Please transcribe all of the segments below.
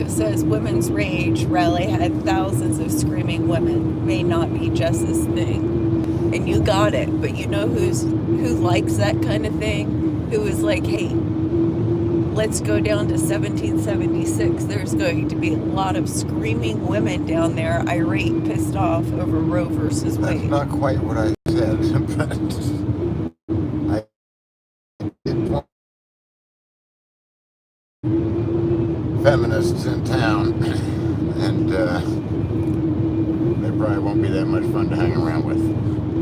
Says Women's Rage rally had thousands of screaming women. May not be just this thing. And you got it. But you know who likes that kind of thing? Who is like, hey, let's go down to 1776. There's going to be a lot of screaming women down there, irate, pissed off over Roe versus Wade. That's not quite what I said, but I did want feminists in town, and they probably won't be that much fun to hang around with.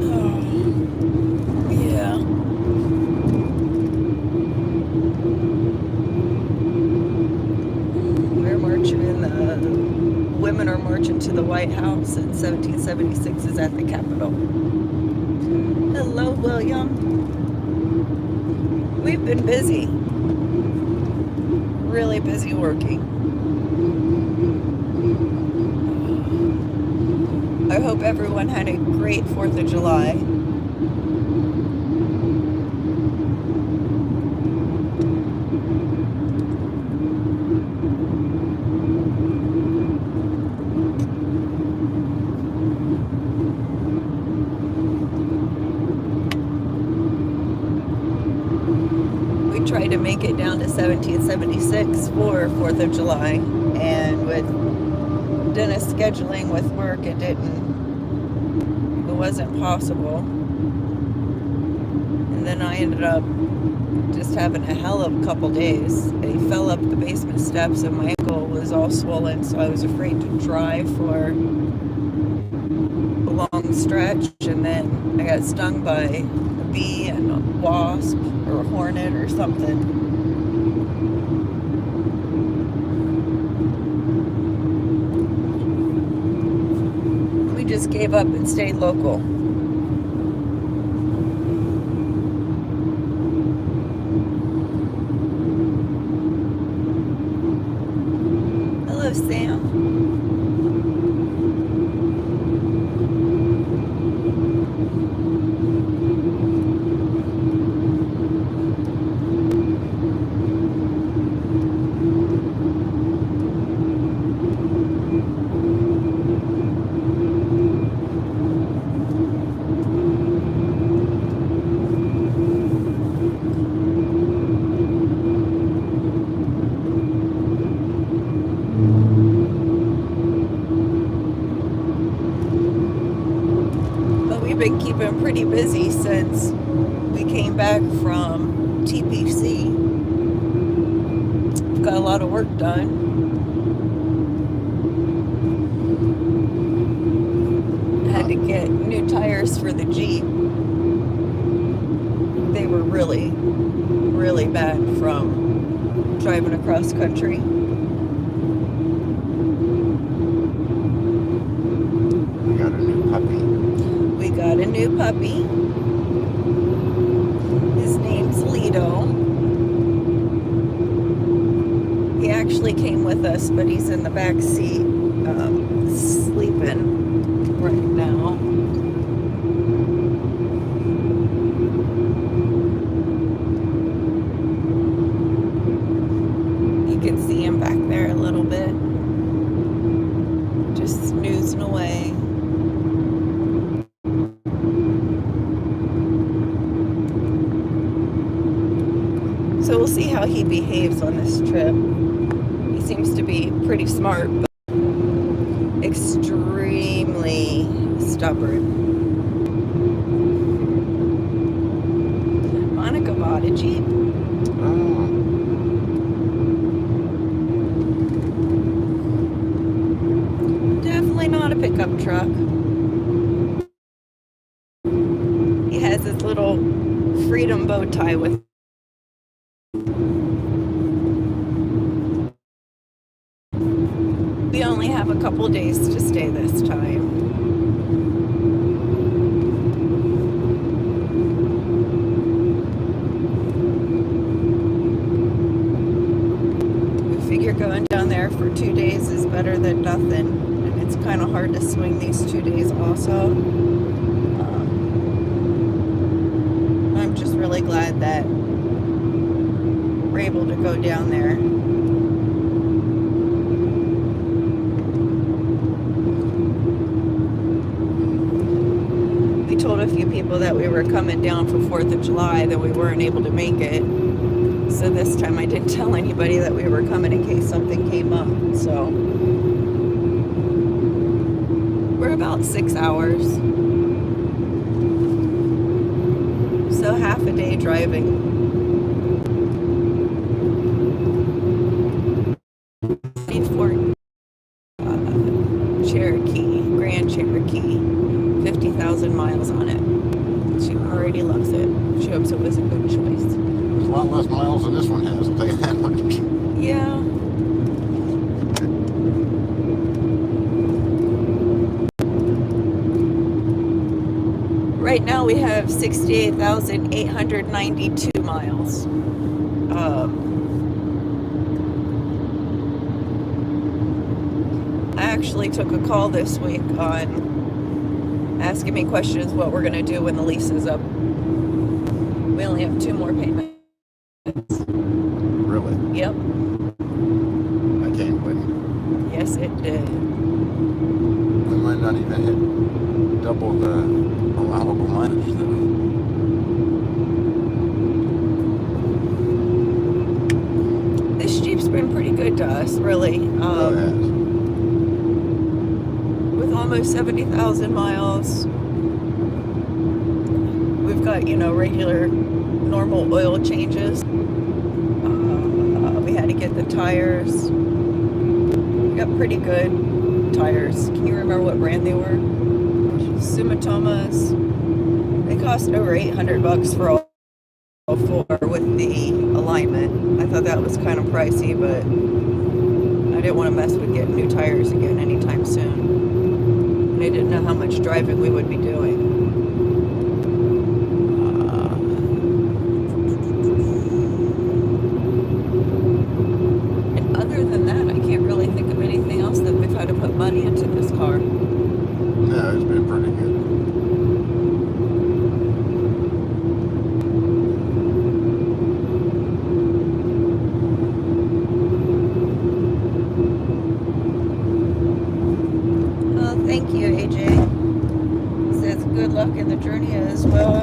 Oh, yeah. We're marching in the... Women are marching to the White House, and 1776 is at the Capitol. Hello, William. We've been busy. Really busy working. I hope everyone had a great 4th of July. we tried to make it down to 1776 for 4th of July, and with Dennis scheduling with work, it wasn't possible. And then I ended up just having a hell of a couple days. I fell up the basement steps and my ankle was all swollen, so I was afraid to drive for a long stretch, and then I got stung by a bee and a wasp or a hornet or something. We just gave up and stayed local. Hello, Sam. Been keeping pretty busy since we came back from TPC. We've got a lot of work done. Had to get new tires for the Jeep. They were really, really bad from driving across country. We got a new puppy. We got a new puppy. His name's Lido. He actually came with us, but he's in the back seat, sleeping right now. You can see him back there a little bit, just snoozing away. So we'll see how he behaves on this trip. He seems to be pretty smart, but extremely stubborn. Monica bought a Jeep. Oh. Definitely not a pickup truck. He has his little freedom bow tie with. We only have a couple days to stay this time. We figure going down there for 2 days is better than nothing. And it's kind of hard to swing these 2 days also. I'm just really glad that we're able to go down there. Told a few people that we were coming down for 4th of July, that we weren't able to make it. So this time I didn't tell anybody that we were coming in case something came up. So we're about 6 hours. So half a day driving. Ford Cherokee, Grand Cherokee. 50,000 miles on it. She already loves it. She hopes it was a good choice. There's a lot less miles than this one has, I'll tell you that much. Yeah. Right now we have 68,892 miles. I actually took a call this week on asking me questions what we're going to do when the lease is up. We only have 2 more payments. Really? Yep. I can't wait. Yes, it did. We might not even hit double the allowable mileage though. us, really. Oh, it has. With almost 70,000 miles, we've got, regular, normal oil changes. We had to get the tires. We got pretty good tires. Can you remember what brand they were? Sumitomo's. They cost over $800 for all four with the alignment. I thought that was kind of pricey, but I didn't want to mess with getting new tires again anytime soon. And I didn't know how much driving we would be doing. And other than that, I can't really think of anything else that we've had to put money into this car. No, it's been pretty good. Thank you, AJ. Says good luck in the journey as well.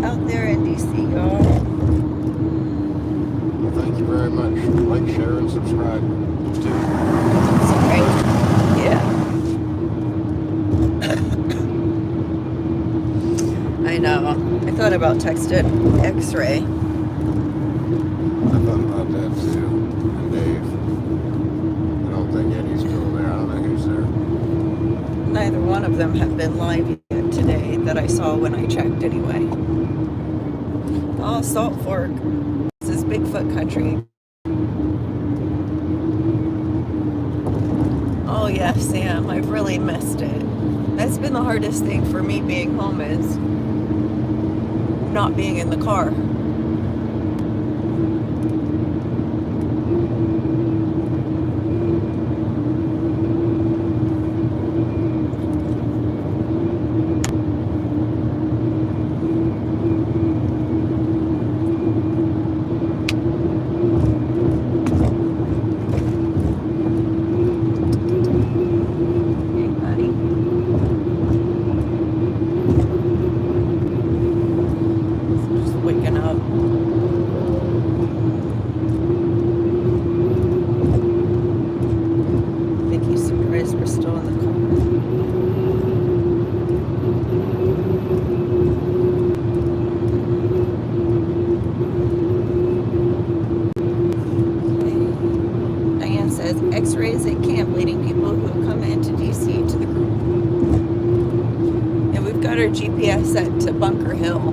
Out there in DC, y'all. Well, thank you very much. Like, share, and subscribe. Too. Sorry. Yeah. I know. I thought about texting X-Ray. I thought about that too. And Dave. I don't think Eddie's still there. I don't know who's there. Neither one of them have been live yet today that I saw when I checked anyway. Oh, Salt Fork. This is Bigfoot country. Oh yeah, Sam, I've really missed it. That's been the hardest thing for me being home is not being in the car. X-rays at camp leading people who have come into DC to the group. And we've got our GPS set to Bunker Hill.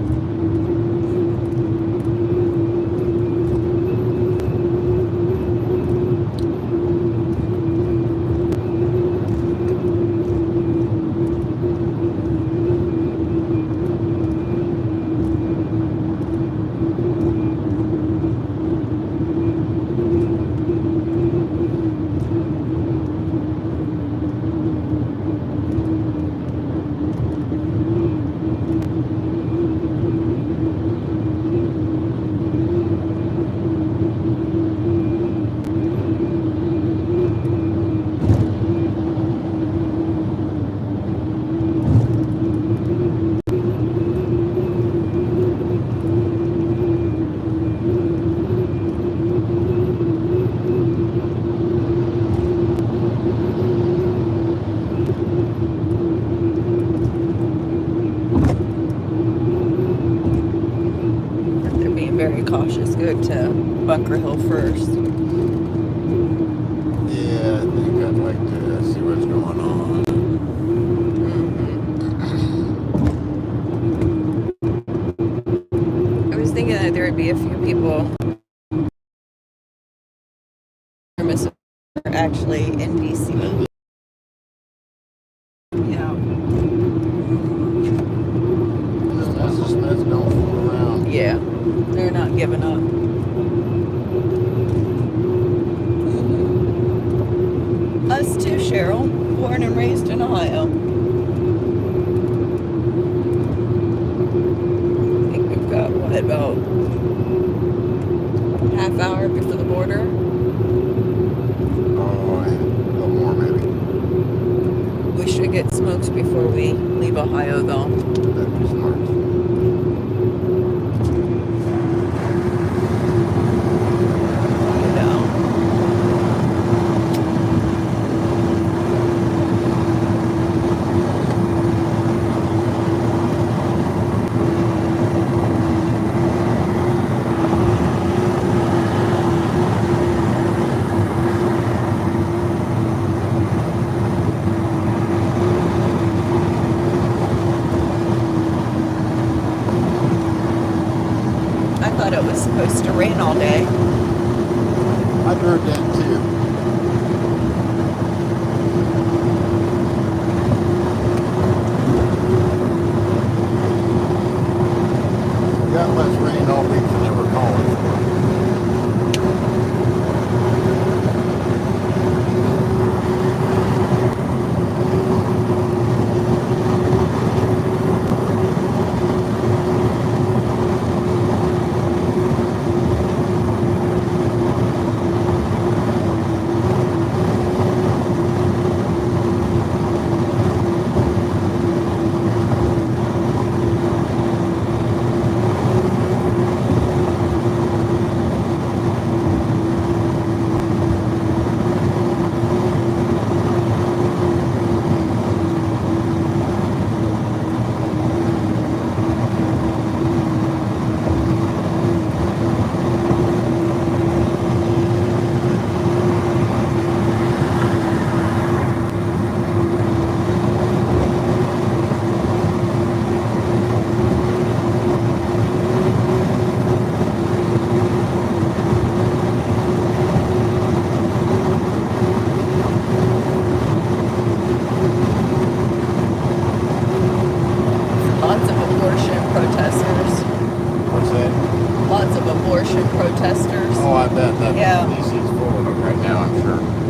Very cautious. Go to Bunker Hill first. Yeah, I think I'd like to see what's going on. I was thinking that there would be a few people actually in DC. Yeah. Mrs. Smith don't fool around. Yeah. They're not giving up. Us too, Cheryl. Born and raised in Ohio. I think we've got, what, about half hour before the border? Oh, a little more maybe. We should get smokes before we leave Ohio, though. That'd be smart. You know. thought it was supposed to rain all day. I've heard that too. We got less rain all week than they were calling for. Protesters. Oh, I bet that Yeah. DC's full of them right now, I'm sure.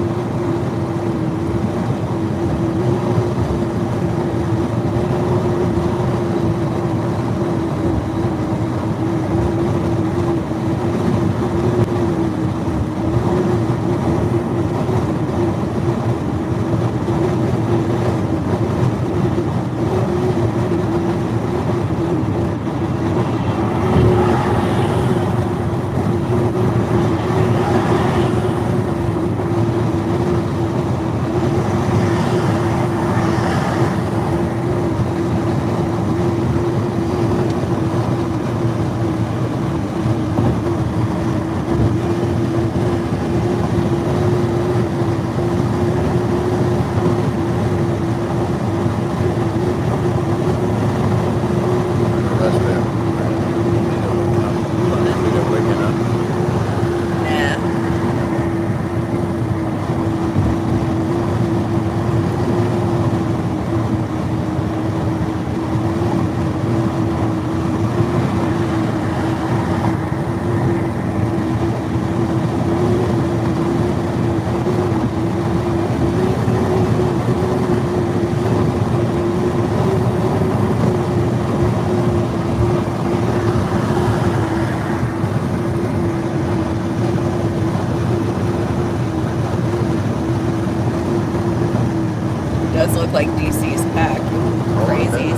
Does look like DC's packed with crazies.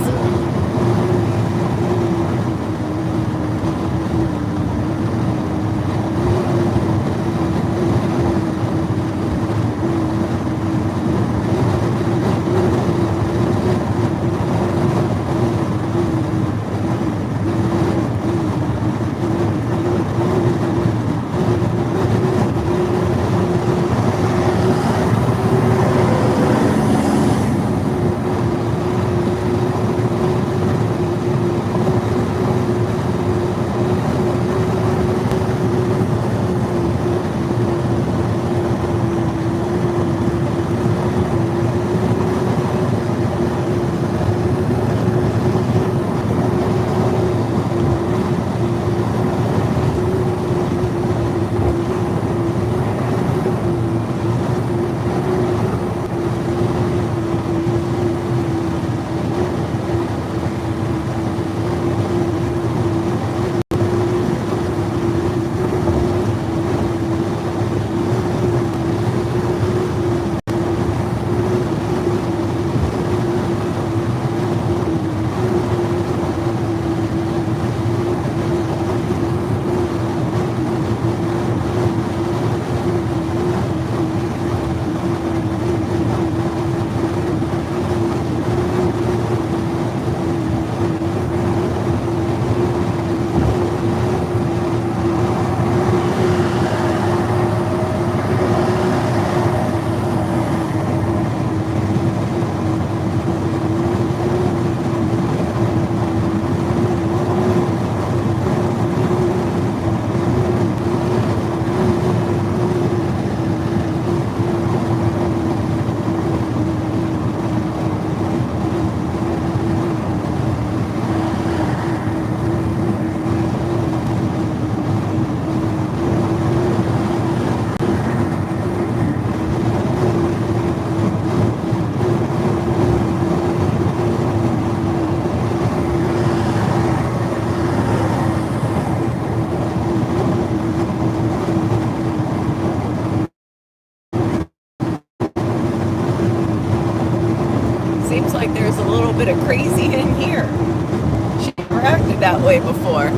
way before.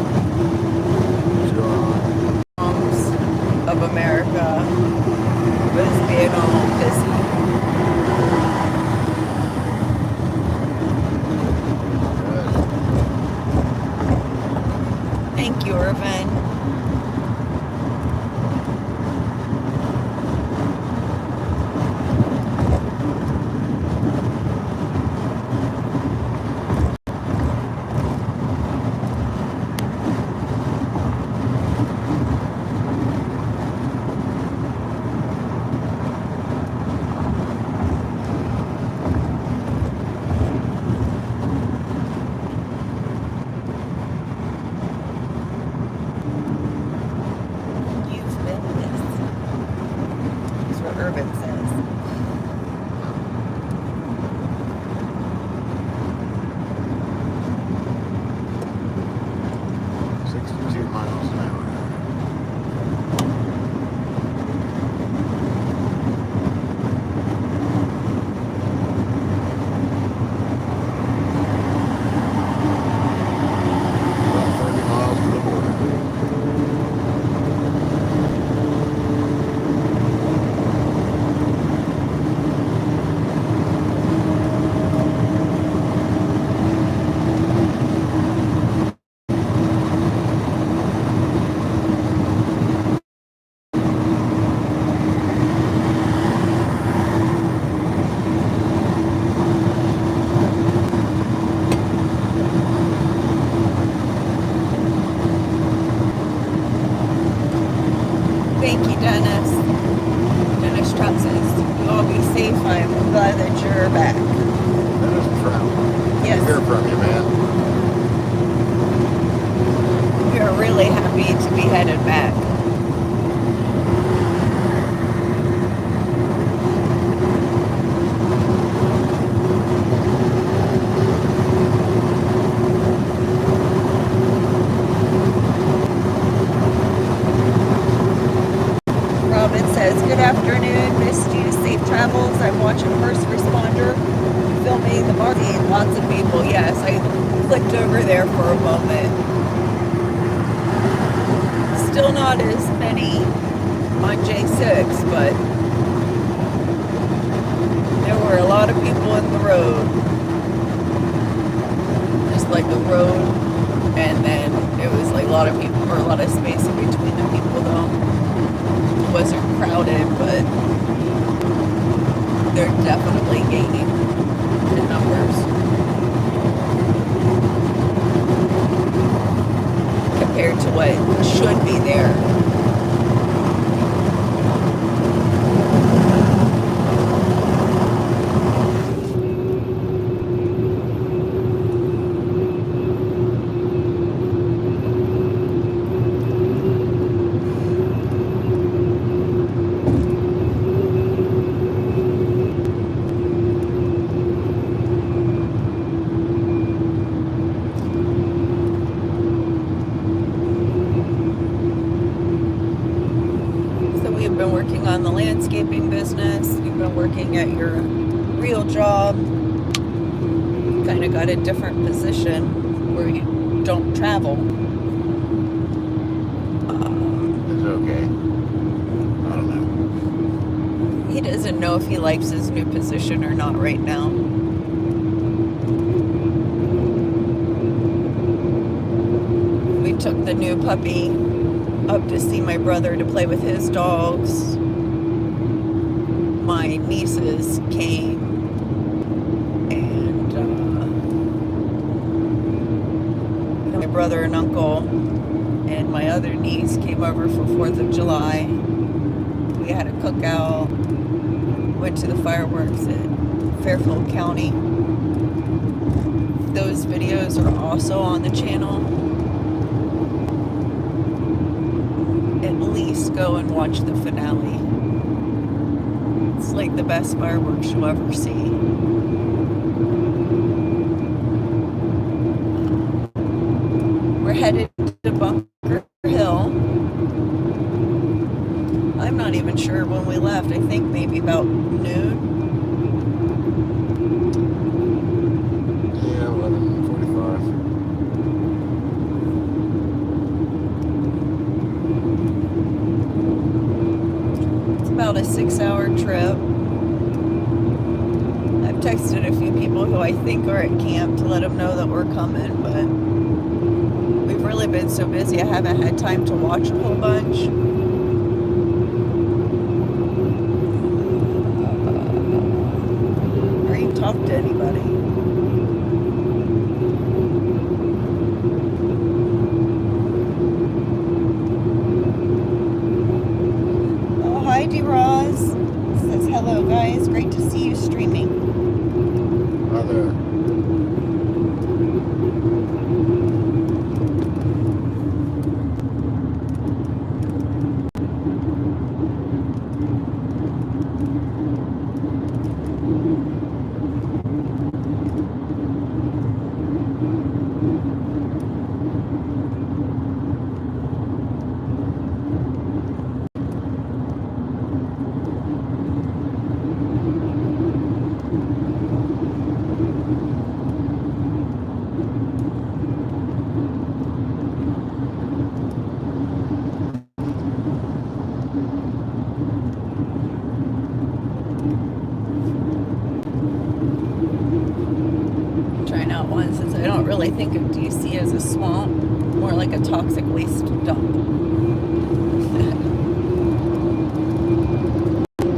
What's going on? Of America was being all busy. Thank you, Irvin. You've been missed. That's what Irvin says. Miles an hour. About 30 miles to the border. Thank you, Dennis. Dennis Trout says, you all be safe. I'm glad that you're back. That is Trout. Yes. Good to hear from you, man. We are really happy to be headed back. Robin says, good afternoon, missed you, safe travels. I'm watching First Responder filming the market. Lots of people, yes. I clicked over there for a moment. Still not as many on J6, but there were a lot of people in the road. Just like the road, and then it was like a lot of people, or a lot of space in between the people though. It wasn't crowded, but they're definitely gaining in numbers compared to what should be there. You've been working on the landscaping business, you've been working at your real job, kind of got a different position where you don't travel. It's okay. I don't know. He doesn't know if he likes his new position or not right now. We took the new puppy up to see my brother to play with his dogs. My nieces came, and my brother and uncle and my other niece came over for 4th of July. We had a cookout, went to the fireworks at Fairfield County. Those videos are also on the channel. At least go and watch the finale. It's like the best fireworks you'll ever see. We're headed to Bunker Hill. I'm not even sure when we left. I think maybe about noon. Yeah, 11:45. 6-hour trip. I've texted a few people who I think are at camp to let them know that we're coming, but we've really been so busy I haven't had time to watch a whole bunch. Or even talk to anybody. Oh, hi, D-Roz. Says hello, guys. Great to see you streaming. Hi there. Trying out one since I don't really think of DC as a swamp, more like a toxic waste dump.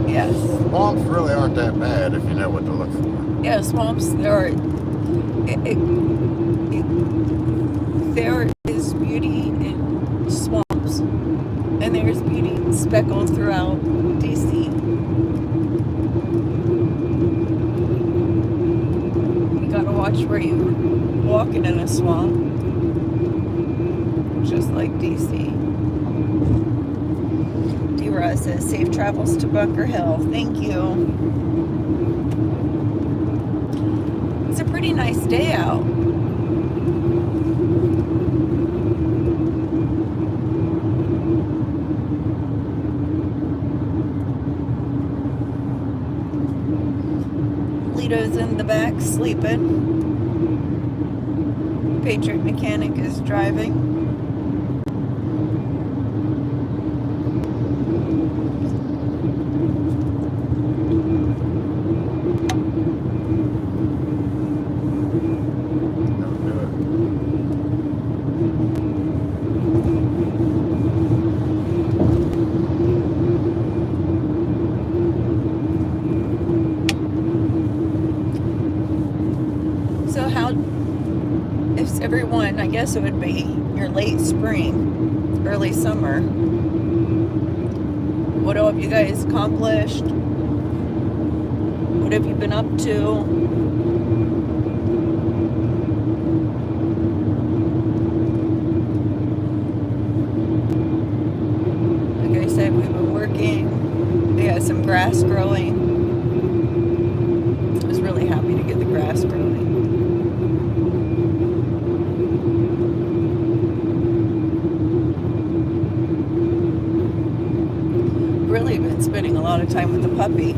Yes. Swamps really aren't that bad if you know what to look for. Yeah, swamps, there is beauty in swamps, and there's beauty speckled throughout DC. You gotta watch where you're walking in a swamp, just like DC. D-Ra says, safe travels to Bunker Hill. Thank you. It's a pretty nice day out. Lito's in the back sleeping. Patriot Mechanic is driving. Everyone, I guess it would be your late spring, early summer. What have you guys accomplished? What have you been up to? Like I said, we've been working. We got some grass growing. I was really happy to get the grass growing. Really been spending a lot of time with the puppy.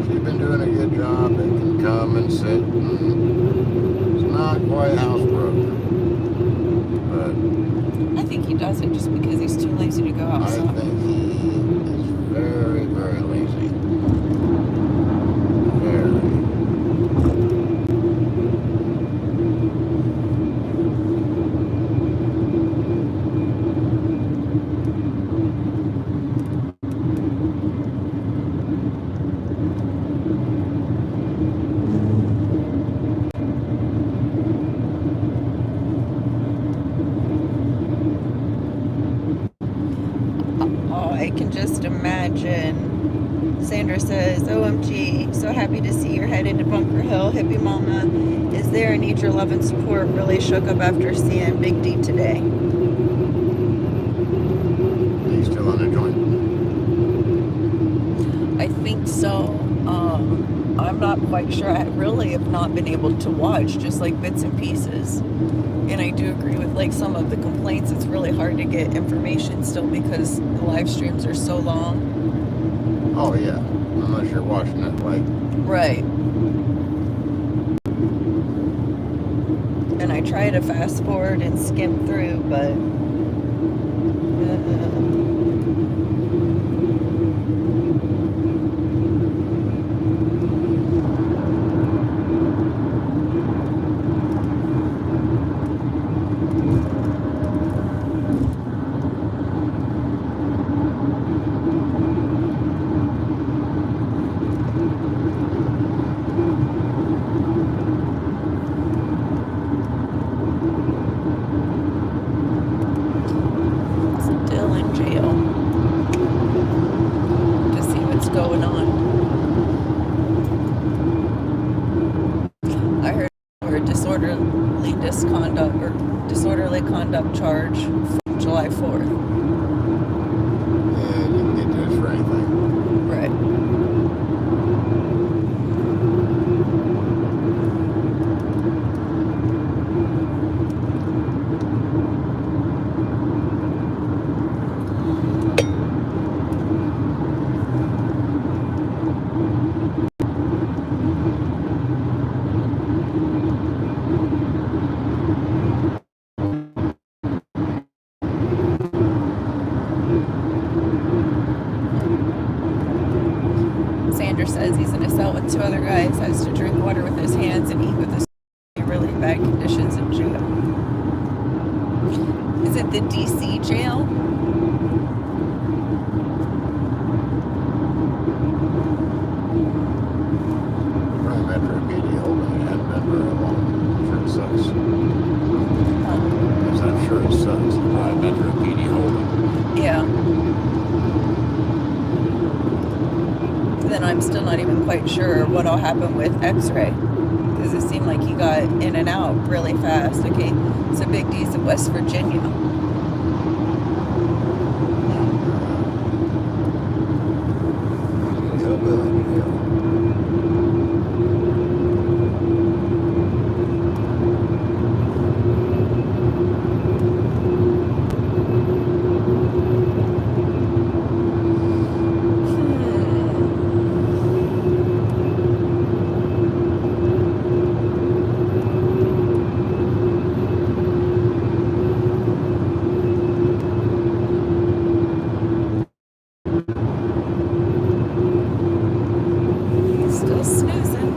She's been doing a good job. They can come and sit. It's not quite housebroken, but I think he does it just because he's too lazy to go outside. I think he is very, very lazy. Very. I can just imagine. Sandra says, OMG, so happy to see you're headed to Bunker Hill. Hippie Mama is there. I need your love and support. Really shook up after seeing Big D today. He's still on the joint. I think so. I'm not quite sure. I really have not been able to watch, just like bits and pieces. And I do agree with like some of the complaints. It's really hard to get information still because the live streams are so long. Oh yeah, unless you're watching it like. Right. And I try to fast forward and skim through, but Still in jail to see what's going on. I heard for disorderly conduct charge from July 4th. Yeah, you can get this for anything. Right. Sanders says he's in a cell with 2 other guys, has to drink water with his hands and eat with his in really bad conditions in jail. Is it the DC jail? Probably Metro PD holding it hadn't been very long. I'm sure it sucks. Yes, I'm sure it sucks. Probably Metro PD holding. Yeah. Then I'm still not even quite sure what'll happen with X-ray, because it seemed like he got in and out really fast. Okay, so Big D's in West Virginia. Hillbilly jail. Still snoozing.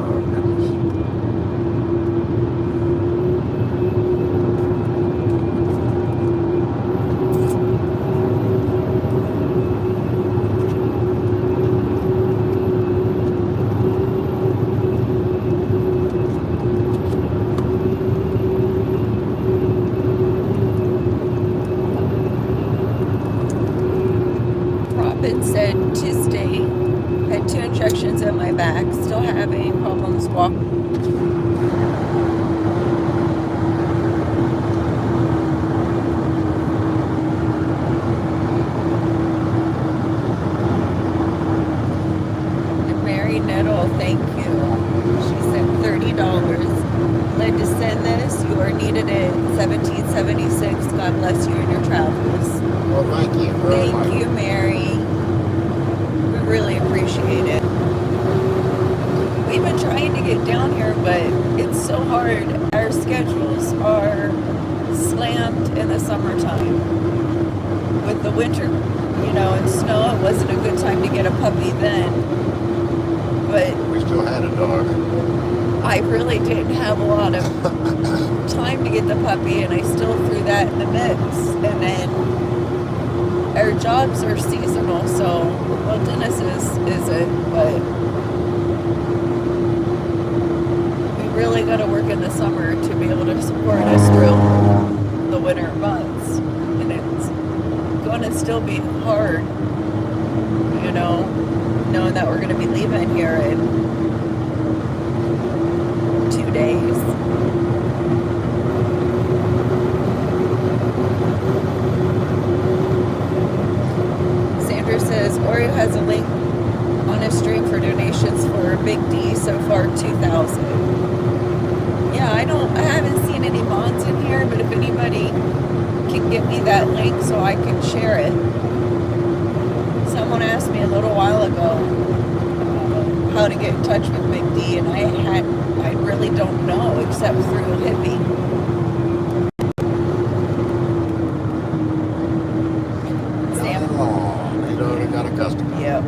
Oh, goodness. Robin said Tuesday had 2 injections in my back, still having problems walking. Mary Nettle, thank you. She sent $30. Led to send this. You are needed in 1776. God bless you in your travels. Well, thank you very much. Thank you, Mary. We really appreciate it. We've been trying to get down here, but it's so hard. Our schedules are slammed in the summertime. With the winter, and snow, it wasn't a good time to get a puppy then. But We still had a dog. I really didn't have a lot of time to get the puppy, and I still threw that in the mix. And then our jobs are seasonal, so well, Dennis isn't, but we really got to work in the summer to be able to support us through the winter months, and it's going to still be hard, knowing that we're going to be leaving here in 2 days. Sandra says Oreo has a link on his stream for donations for Big D, so far 2,000. Yeah, I haven't seen seen any mods in here, but if anybody can get me that link so I can share it. Someone asked me a little while ago how to get in touch with Big D, and I really don't know except through Hippie. He's already got a customer. Yep.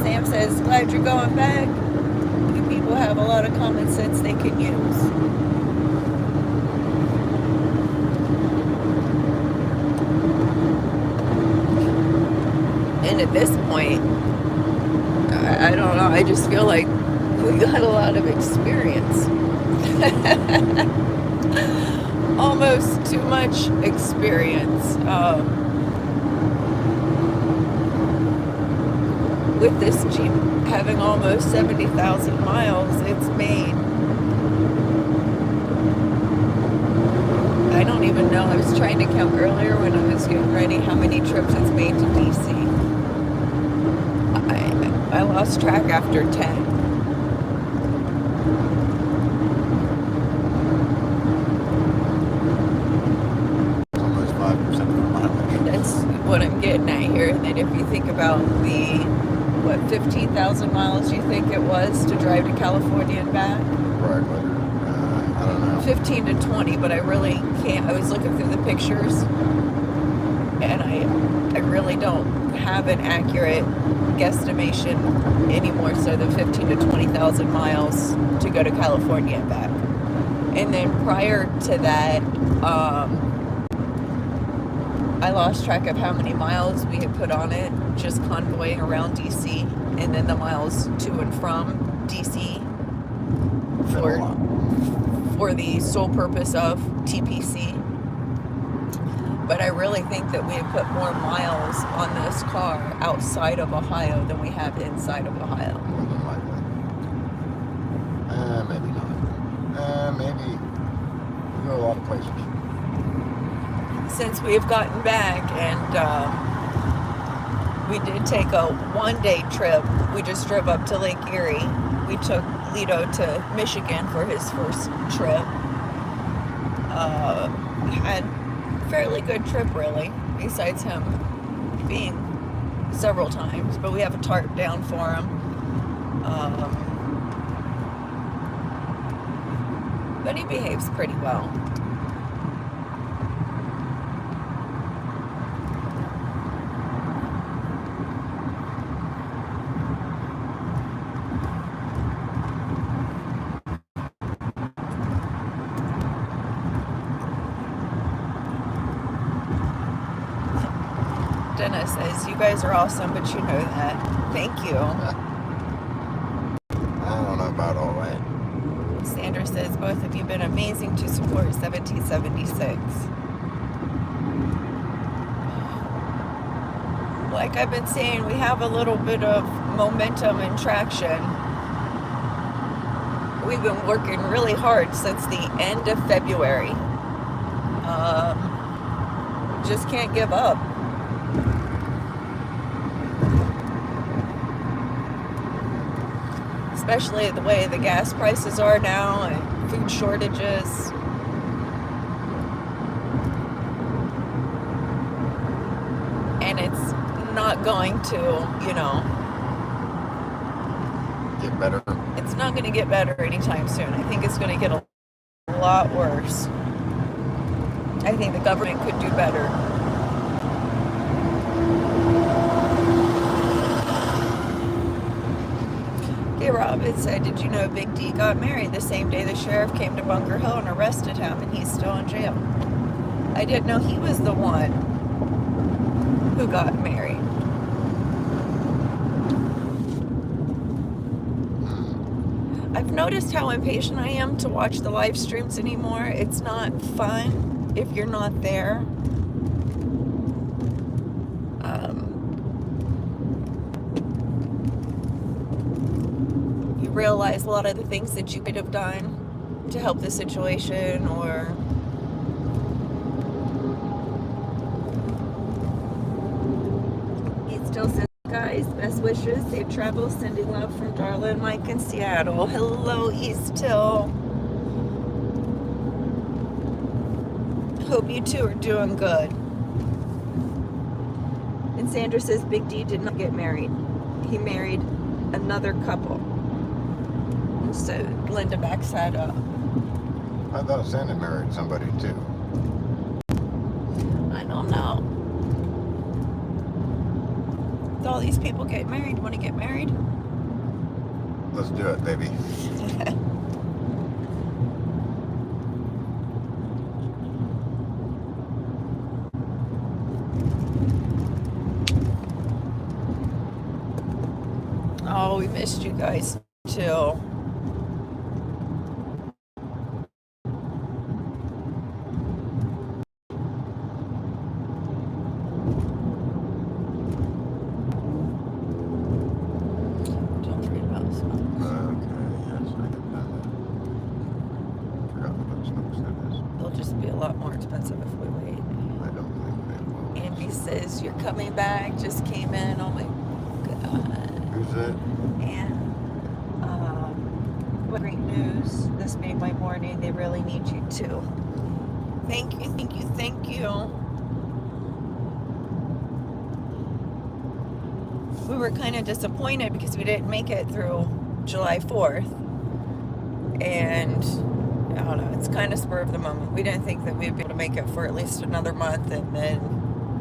Sam says, glad you're going back. You people have a lot of common sense they could use. And at this point, I don't know, I just feel like we got a lot of experience. Almost too much experience. With this Jeep having almost 70,000 miles, it's made, I don't even know, I was trying to count earlier when I was getting ready how many trips it's made to DC. I lost track after 10. Almost 5% of the mileage. That's what I'm getting at here. And if you think about the, what, 15,000 miles you think it was to drive to California and back? Probably. I don't know. 15 to 20, but I really can't. I was looking through the pictures, and I really don't have an accurate guesstimation any more so than 15 to 20,000 miles to go to California and back. And then prior to that, I lost track of how many miles we had put on it just convoying around DC, and then the miles to and from DC for the sole purpose of TPC. But I really think that we have put more miles on this car outside of Ohio than we have inside of Ohio. More than likely. Maybe not. Maybe we go a lot of places. Since we've gotten back, and we did take a one-day trip. We just drove up to Lake Erie. We took Lito to Michigan for his first trip. Had a fairly good trip, really, besides him being several times, but we have a tarp down for him. But he behaves pretty well. Dennis says, you guys are awesome, but you know that. Thank you. I don't know about all that. Sandra says, both of you have been amazing to support 1776. Like I've been saying, we have a little bit of momentum and traction. We've been working really hard since the end of February. Just can't give up. Especially the way the gas prices are now and food shortages. And it's not going to, Get better. It's not going to get better anytime soon. I think it's going to get a lot worse. I think the government could do better. Hey Rob, it said, did you know Big D got married the same day the sheriff came to Bunker Hill and arrested him, and he's still in jail? I didn't know he was the one who got married. I've noticed how impatient I am to watch the live streams anymore. It's not fun if you're not there. You realize a lot of the things that you could have done to help the situation, or he still says, guys, best wishes, safe travels, sending love from Darla and Mike in Seattle. Hello, East Hill. Hope you two are doing good. And Sandra says Big D did not get married. He married another couple. And so Linda backs that up. I thought Santa married somebody too. I don't know. Do all these people get married? Want to get married? Let's do it, baby. Oh, we missed you guys too. Don't read about this one. Okay, yes, I have done that. Forgot what snow set is. It'll just be a lot more expensive if we wait. I don't think they will. Andy says you're coming back. Just came in. Oh my God. Who's that? And what great news. This made my morning. They really need you too. Thank you, thank you, thank you. We were kind of disappointed because we didn't make it through July 4th. And I don't know, it's kind of spur of the moment. We didn't think that we'd be able to make it for at least another month. And then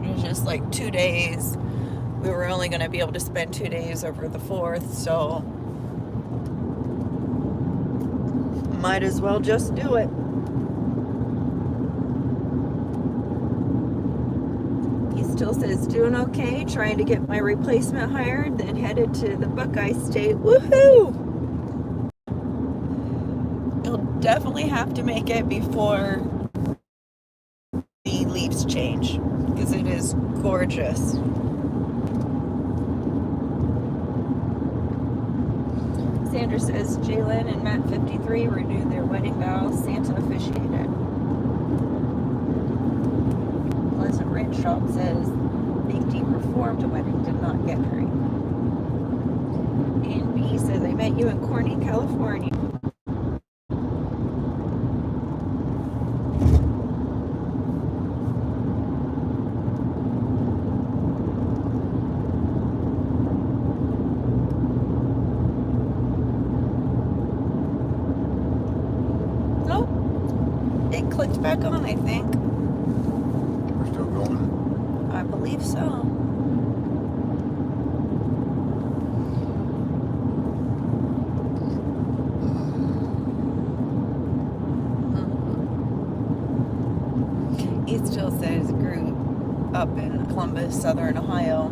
it was just like 2 days. We were only going to be able to spend 2 days over the 4th, so might as well just do it. He still says, doing okay, trying to get my replacement hired, then headed to the Buckeye State. Woohoo! You'll definitely have to make it before the leaves change, because it is gorgeous. Sandra says Jalen and Matt 53 renewed their wedding vows. Santa officiated. Pleasant Ridge Shop says Big D performed a wedding, did not get married. And B says I met you in Corning, California. Clicked back on, I think. We're still going? I believe so. He still says grew up in Columbus, Southern Ohio.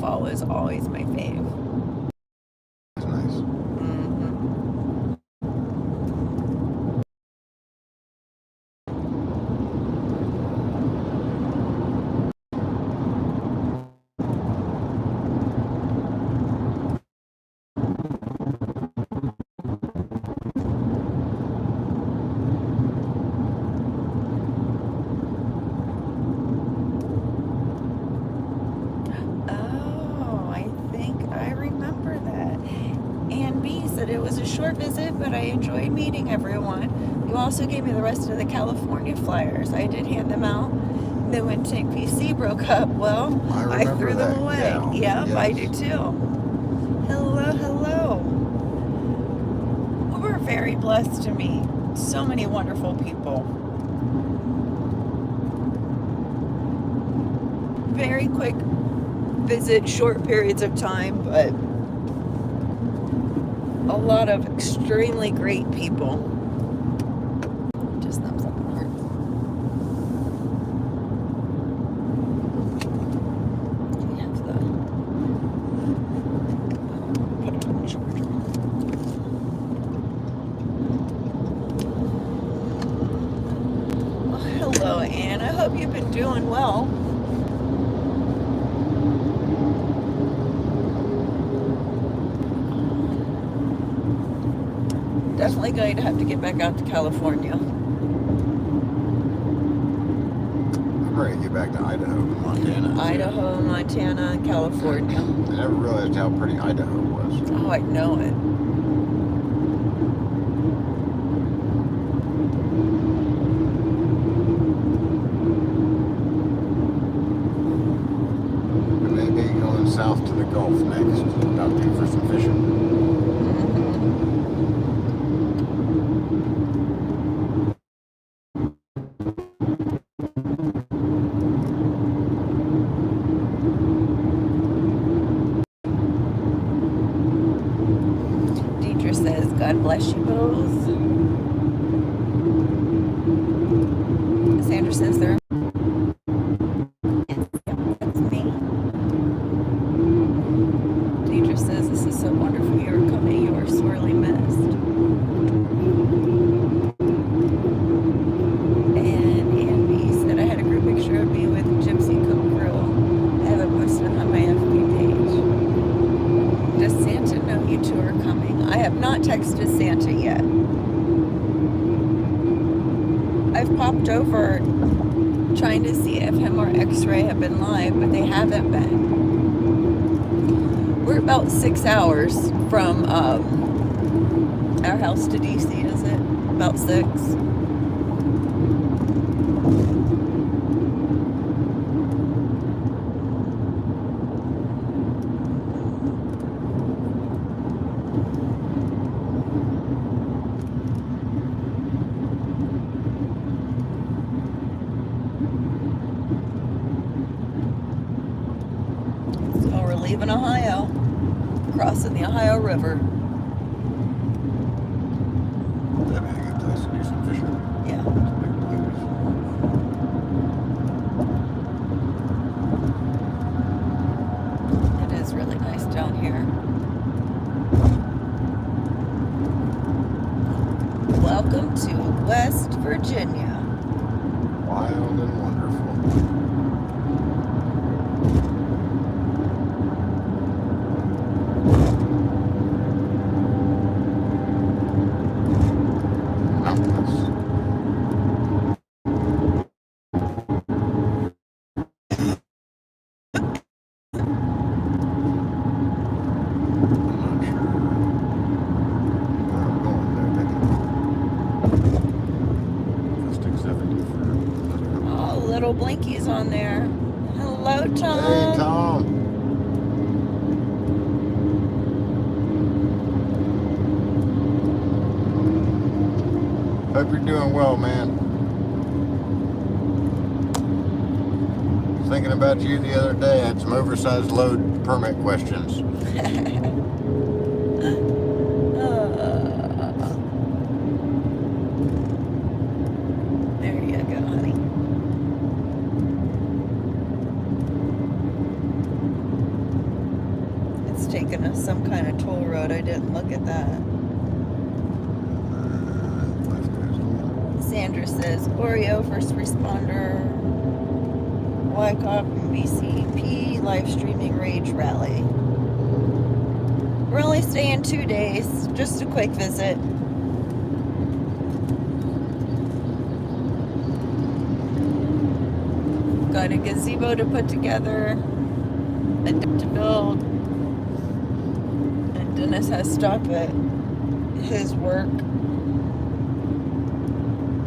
Fall is always my fave. That's nice. It was a short visit, but I enjoyed meeting everyone. You also gave me the rest of the California flyers. I did hand them out. Then when TPC broke up, well, I threw them away. Yeah. Yep, Yes. I do too. Hello, hello. We were very blessed to meet so many wonderful people. Very quick visit, short periods of time, but a lot of extremely great people. Just thumbs up and heart. Do we have the put it on the charger? Well, hello, Anne. I hope you've been doing well. Definitely going to have to get back out to California. I'm ready to get back to Idaho and Montana. Idaho, Montana, and California. I never realized how pretty Idaho was. Oh, I know it. About due for some fishing. Deidre says, God bless you both. Sandra says they're that's me. Deidre says this is so wonderful you are coming. You are sorely missed. And Andy said I had a group picture of me with Gypsy Cook Grill. I have it posted on my FB page. Does Santa know you two are coming? I have not texted Santa yet. I've popped over trying to see if him or X-Ray have been live, but they haven't been. We're about 6 hours from our house to DC, is it? About 6. So we're leaving Ohio, crossing the Ohio River. That'd be a good place to do some fishing. Yeah. Some big blues. It is really nice down here. Welcome to West Virginia. Wild and wonderful. Mountainous. I'm not sure where I'm going there, thinking. Let's take 70 for another couple. Oh, little Blinky's on there. Hello, Tom. Hey, Tom. Hope you're doing well, man. Was thinking about you the other day. I had some oversized load permit questions. There you go, honey. It's taking us some kind of toll road. I didn't look at that. Left goes on. Sandra says, Oreo, first responder, Wyckoff, BCP, live streaming Rage Rally. We're only staying 2 days, just a quick visit. Got a gazebo to put together, a deck to build, and Dennis has to stop at his work.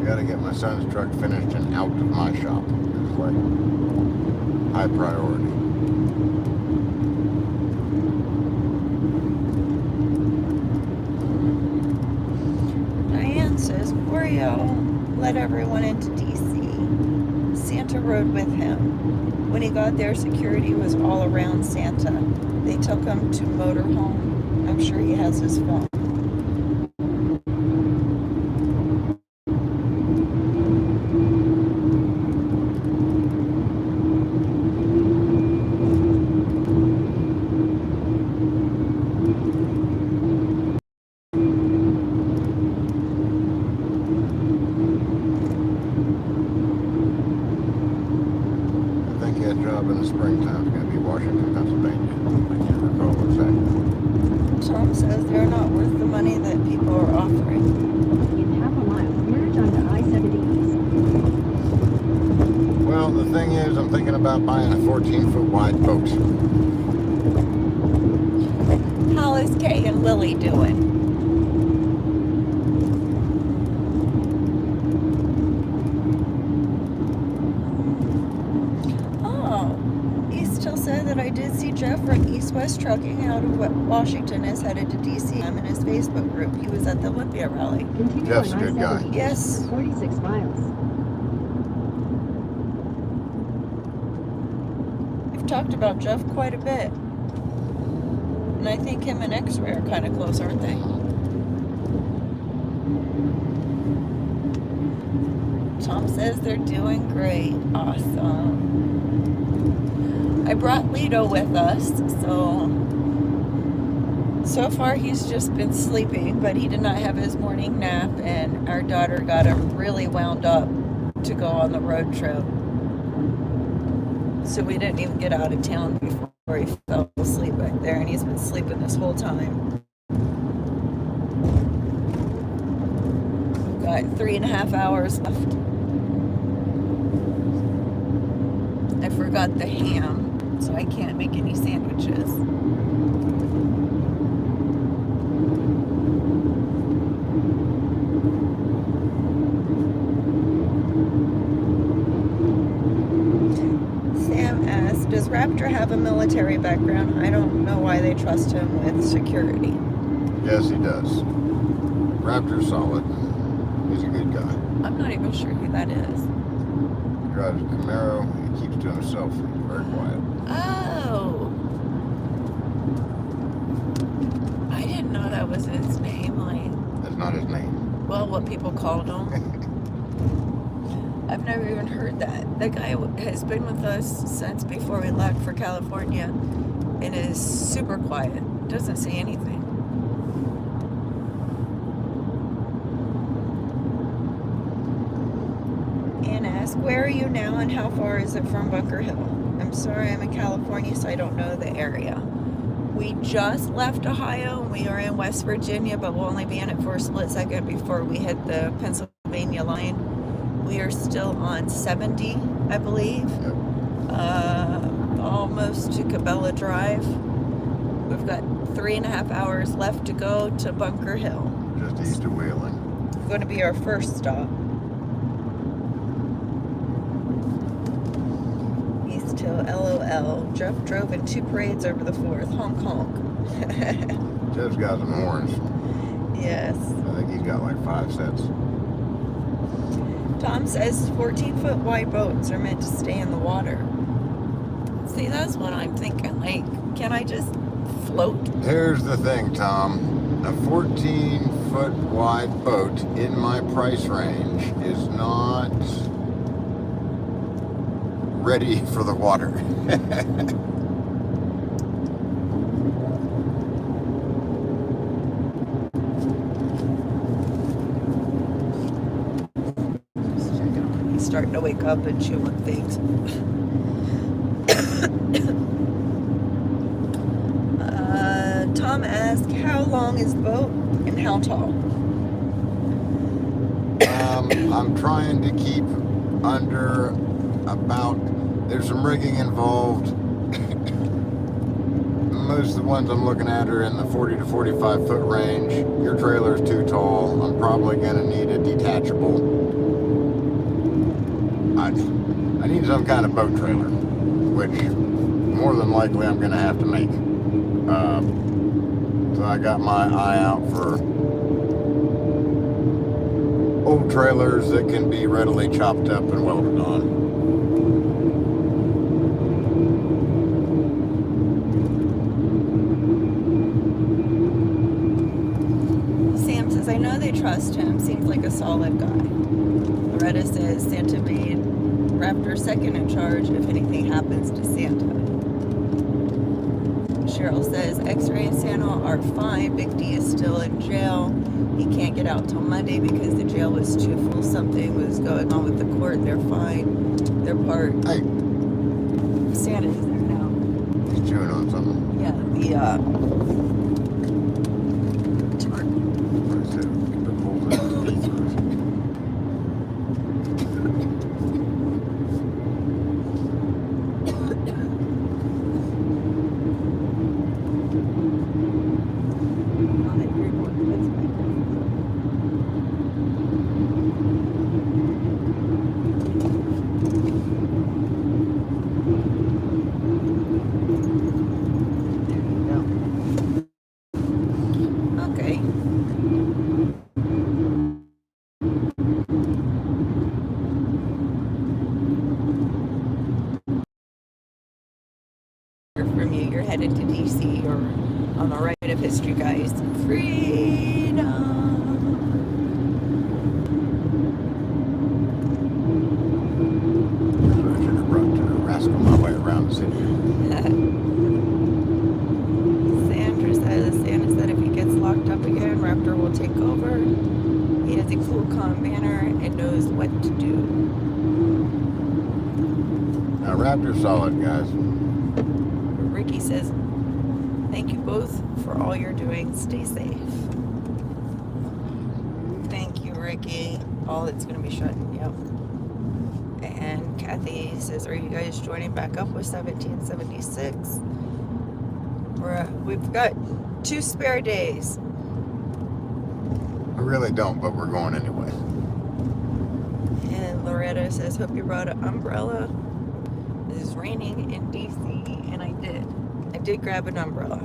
I gotta get my son's truck finished and out of my shop. It's like high priority. Diane says, Oreo let everyone into DC. Santa rode with him. When he got there, security was all around Santa. They took him to motorhome. I'm sure he has his phone. Job in the springtime is going to be Washington, Pennsylvania. I can't recall exactly. Tom says they're not worth the money that people are offering. In half a mile, merge onto I-70 East. Well, the thing is, I'm thinking about buying a 14-foot wide boat. How is Kay and Lily doing? Oh, he still said that I did see Jeff from East Northwest Trucking out of Washington is headed to DC. I'm in his Facebook group. He was at the Olympia rally. Continue Jeff's a on good guy. I-70 Yes. for 46 miles. We've talked about Jeff quite a bit. And I think him and X-Ray are kind of close, aren't they? Tom says they're doing great. Awesome. I brought Lido with us, so far he's just been sleeping, but he did not have his morning nap, and our daughter got him really wound up to go on the road trip. So we didn't even get out of town before he fell asleep back there, and he's been sleeping this whole time. We've got 3.5 hours left. I forgot the ham, so I can't make any sandwiches. Sam asked, does Raptor have a military background? I don't know why they trust him with security. Yes, he does. Raptor's solid. He's a good guy. I'm not even sure who that is. He drives a Camaro. He keeps to himself. He's very quiet. Oh. I didn't know that was his name. That's not his name. Well, what people called him. I've never even heard that. That guy has been with us since before we left for California and is super quiet. Doesn't say anything. And ask, where are you now and how far is it from Bunker Hill? I'm sorry, I'm in California, so I don't know the area. We just left Ohio and we are in West Virginia, but we'll only be in it for a split second before we hit the Pennsylvania line. We are still on 70, I believe. Yep. Almost to Cabela Drive. We've got 3.5 hours left to go to Bunker Hill. Just east of Wheeling. It's going to be our first stop. East Hill, LOL. Jeff drove in 2 parades over the 4th. Honk honk. Jeff's got some horns. Yes. I think he's got like 5 sets. Tom says 14-foot wide boats are meant to stay in the water. See, that's what I'm thinking. Like, can I just float? Here's the thing, Tom. A 14-foot wide boat in my price range is not ready for the water. He's starting to wake up and chew on things. Tom asked, how long is the boat and how tall? I'm trying to keep under about, there's some rigging involved. Most of the ones I'm looking at are in the 40 to 45 foot range. Your trailer's too tall. I'm probably gonna need a detachable. I need some kind of boat trailer, which more than likely I'm gonna have to make. So I got my eye out for old trailers that can be readily chopped up and welded on. Sam says, I know they trust him. Seems like a solid guy. Loretta says, Santa made Raptor second in charge if anything happens to Santa. Cheryl says, X-Ray and Santa are fine. Big D is still in jail. He can't get out till Monday because the jail was too full. Something was going on with the court. They're fine. They're part. Hey, Santa's there now. he's chewing on something. Yeah, the tarp. What is it? Put holes in his teeth. history, guys. Freedom. I should have brought to rascal my way around the city. Sandra said if he gets locked up again, Raptor will take over. He has a cool, calm manner and knows what to do. Now, Raptor's solid, guys. Ricky says, thank you both for all you're doing. Stay safe. Thank you, Ricky. All it's going to be shutting. Yep. And Kathy says, are you guys joining back up with 1776? We've got 2 spare days. We really don't, but we're going anyway. And Loretta says, hope you brought an umbrella. It is raining in DC, and I did. I did grab an umbrella.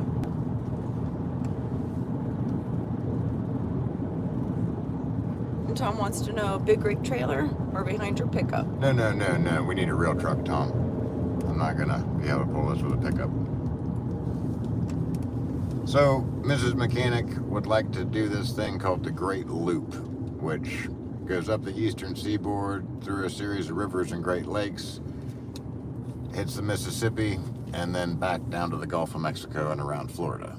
And Tom wants to know, big rig trailer or behind your pickup? No. We need a real truck, Tom. I'm not going to be able to pull this with a pickup. So, Mrs. Mechanic would like to do this thing called the Great Loop, which goes up the eastern seaboard through a series of rivers and Great Lakes, hits the Mississippi, and then back down to the Gulf of Mexico and around Florida.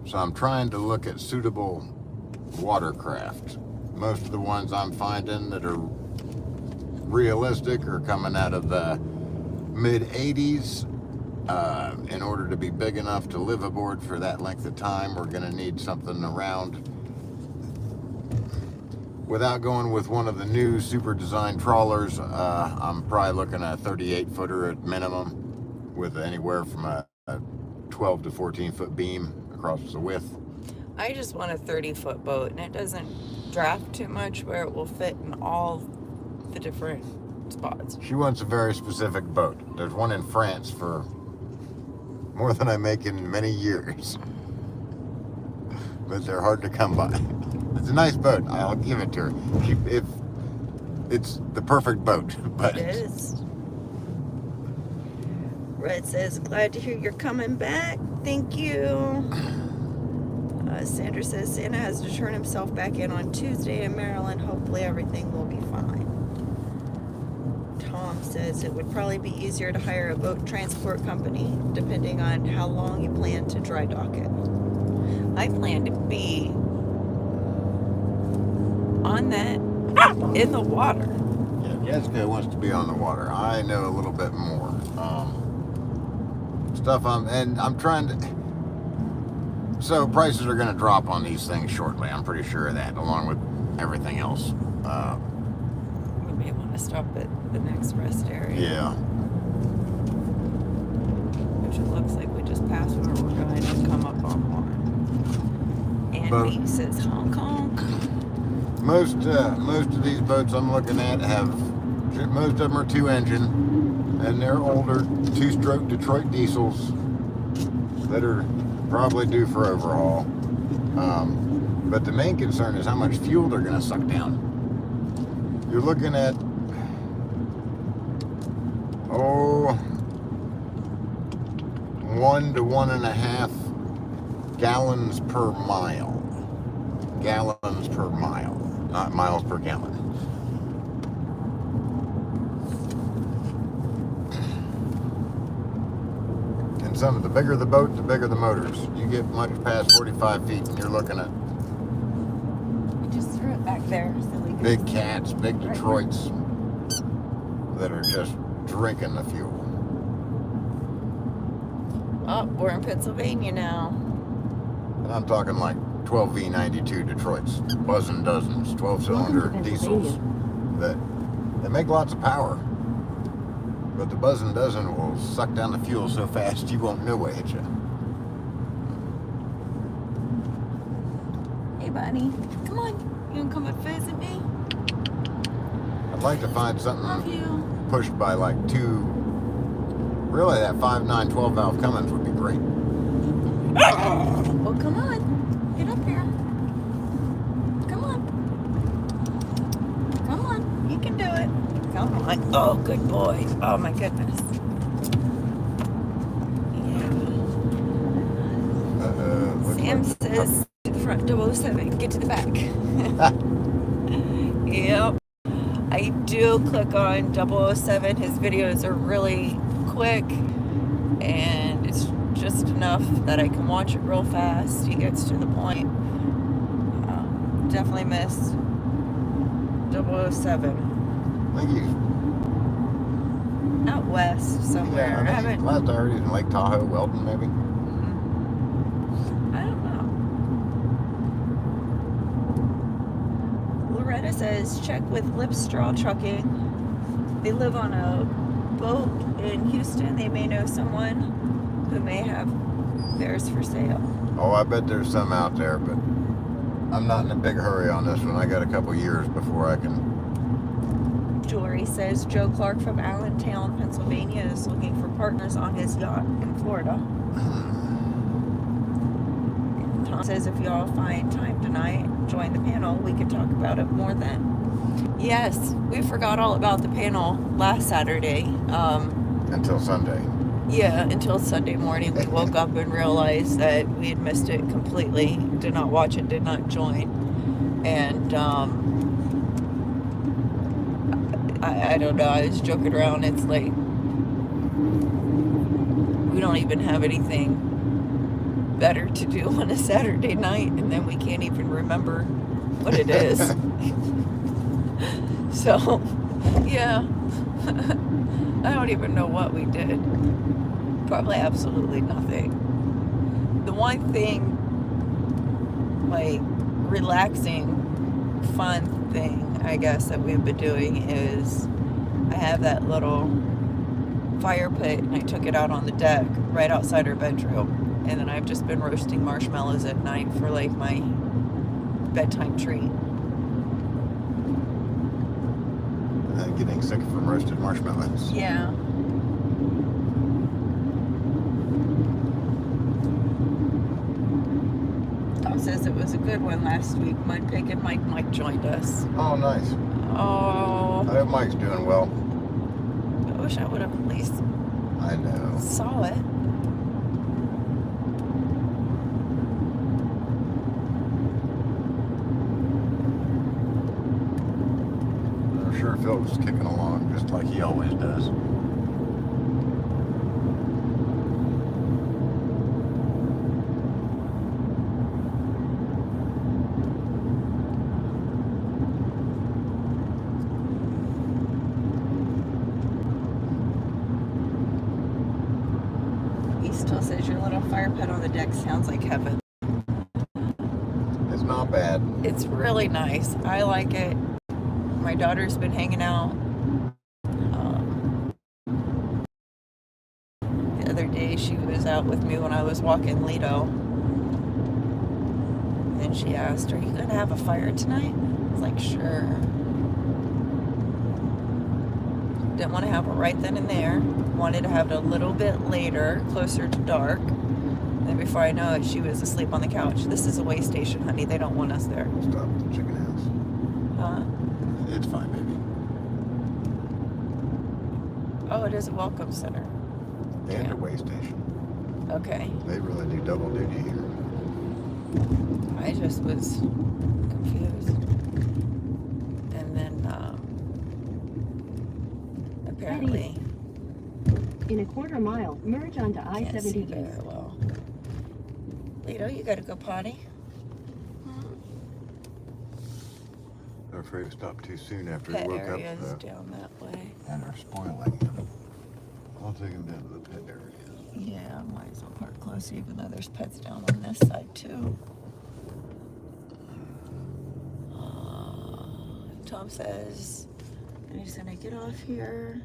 So I'm trying to look at suitable watercraft. Most of the ones I'm finding that are realistic are coming out of the mid-80s. In order to be big enough to live aboard for that length of time, we're going to need something around. Without going with one of the new super designed trawlers, I'm probably looking at a 38-footer at minimum, with anywhere from a 12 to 14-foot beam across the width. I just want a 30-foot boat, and it doesn't draft too much where it will fit in all the different spots. She wants a very specific boat. There's one in France for more than I make in many years. But they're hard to come by. It's a nice boat. I'll give it to her. It's the perfect boat. But It is. Red says, glad to hear you're coming back. Thank you. Sandra says, Santa has to turn himself back in on Tuesday in Maryland. Hopefully everything will be fine. Tom says it would probably be easier to hire a boat transport company, depending on how long you plan to dry dock it. I plan to be on that in the water. yeah, Jessica wants to be on the water. I know a little bit more. I'm trying to. So prices are going to drop on these things shortly. I'm pretty sure of that, along with everything else. We may want to stop at the next rest area. Yeah. Which it looks like we just passed where we're going to come up on one. And But- B says Hong Kong. Most of these boats I'm looking at most of them are 2-engine, and they're older 2-stroke Detroit diesels that are probably due for overhaul. But the main concern is how much fuel they're going to suck down. You're looking at 1 to 1.5 gallons per mile. Gallons per mile, not miles per gallon. And the bigger the boat, the bigger the motors. You get much past 45 feet and you're looking at We just threw it back there so we could big cats, big Detroits that are just drinking the fuel. Oh, we're in Pennsylvania now. And I'm talking like 12 V92 Detroits, buzzing dozens, 12-cylinder diesels that make lots of power. But the buzzing dozen will suck down the fuel so fast you won't know what hit you. Hey, buddy. Come on. You gonna come and visit me? I'd like to find Love something you. pushed by like really that 5.9 12-valve Cummins would be great. Well, come on. Get up here. Come on. Come on. You can do it. Come on. Oh, good boy. Oh, my goodness. Yeah. Cam says front 007, get to the back. Yep. I do click on 007. His videos are really quick, and it's just enough that I can watch it real fast. He gets to the point. Definitely miss 007. I think he's out west somewhere. Yeah, I think last I heard he's in Lake Tahoe, Weldon, maybe. I don't know. Loretta says, check with Lip Straw Trucking. They live on a boat in Houston. They may know someone who may have theirs for sale. Oh, I bet there's some out there, but I'm not in a big hurry on this one. I got a couple years before I can. Jewelry says Joe Clark from Allentown, Pennsylvania is looking for partners on his yacht in Florida. Tom says if y'all find time tonight, join the panel. We could talk about it more then. Yes, we forgot all about the panel last Saturday. Until Sunday. Yeah, until Sunday morning. We woke up and realized that we had missed it completely. Did not watch it, did not join. And I don't know, I was joking around. It's like we don't even have anything better to do on a Saturday night, and then we can't even remember what it is. So, yeah. I don't even know what we did. Probably absolutely nothing. The one thing, like, relaxing, fun thing, I guess, that we've been doing is I have that little fire pit, and I took it out on the deck right outside our bedroom, and then I've just been roasting marshmallows at night for like my bedtime treat. Getting sick from roasted marshmallows. Yeah. Tom says it was a good one last week. Mike Pig and Mike joined us. Oh, nice. Oh. I hope Mike's doing well. I wish I would have at least I know. saw it. I'm sure Phil was kicking along just like he always does. He still says your little fire pit on the deck sounds like heaven. It's not bad. It's really nice. I like it. My daughter's been hanging out. The other day she was out with me when I was walking Lido. And then she asked, are you going to have a fire tonight? I was like, sure. Didn't want to have it right then and there. Wanted to have it a little bit later, closer to dark. And then before I know it, she was asleep on the couch. This is a way station, honey. They don't want us there. Stop the chicken house. Huh? It's fine, baby. Oh, it is a welcome center. And a way station. Okay. They really do double duty here. I just was confused. And then apparently In a quarter mile, merge onto can't see I-70 very well. Lido, you gotta go potty. They're afraid to stop too soon after he Pet woke up. areas down that way. And they're spoiling him. I'll take him down to the pet area. Yeah, might as well park close, even though there's pets down on this side too. Tom says, I'm just gonna get off here.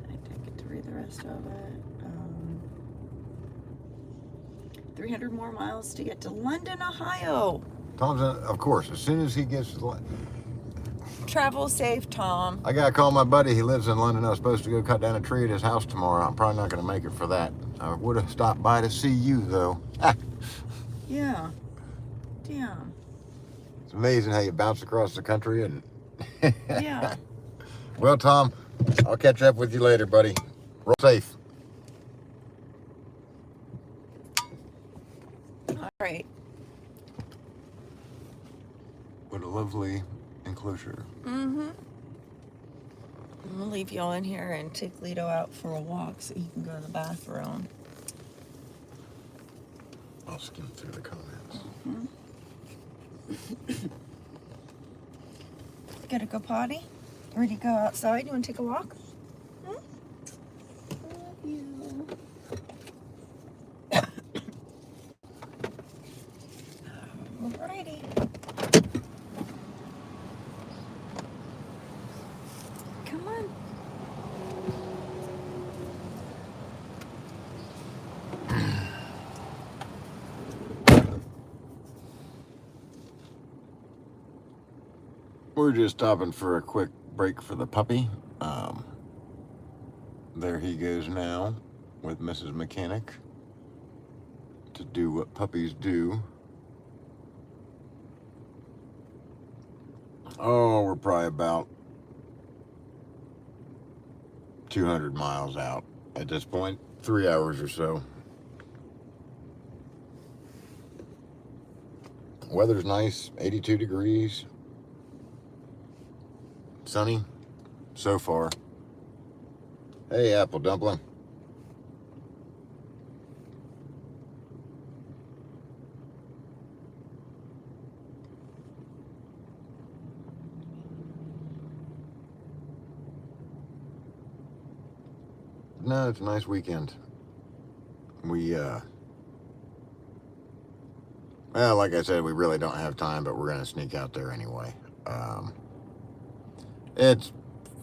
I didn't get to read the rest of it. 300 more miles to get to London, Ohio. Tom's, of course, as soon as he gets to Travel safe, Tom. I gotta call my buddy. He lives in London. I was supposed to go cut down a tree at his house tomorrow. I'm probably not gonna make it for that. I would have stopped by to see you, though. Yeah. Damn. It's amazing how you bounce across the country and. Yeah. Well, Tom, I'll catch up with you later, buddy. Roll safe. All right. What a lovely enclosure. Mm-hmm. I'm gonna leave y'all in here and take Lito out for a walk so he can go to the bathroom. I'll skim through the comments. Gotta go potty? Ready to go outside? You wanna take a walk? Hmm? Love you. Alrighty. Come on. We're just stopping for a quick break for the puppy. There he goes now with Mrs. Mechanic to do what puppies do. Oh, we're probably about 200 miles out at this point, 3 hours or so. Weather's nice, 82 degrees. Sunny so far. Hey, Apple Dumpling. No, it's a nice weekend. Well, like I said, we really don't have time, but we're going to sneak out there anyway. It's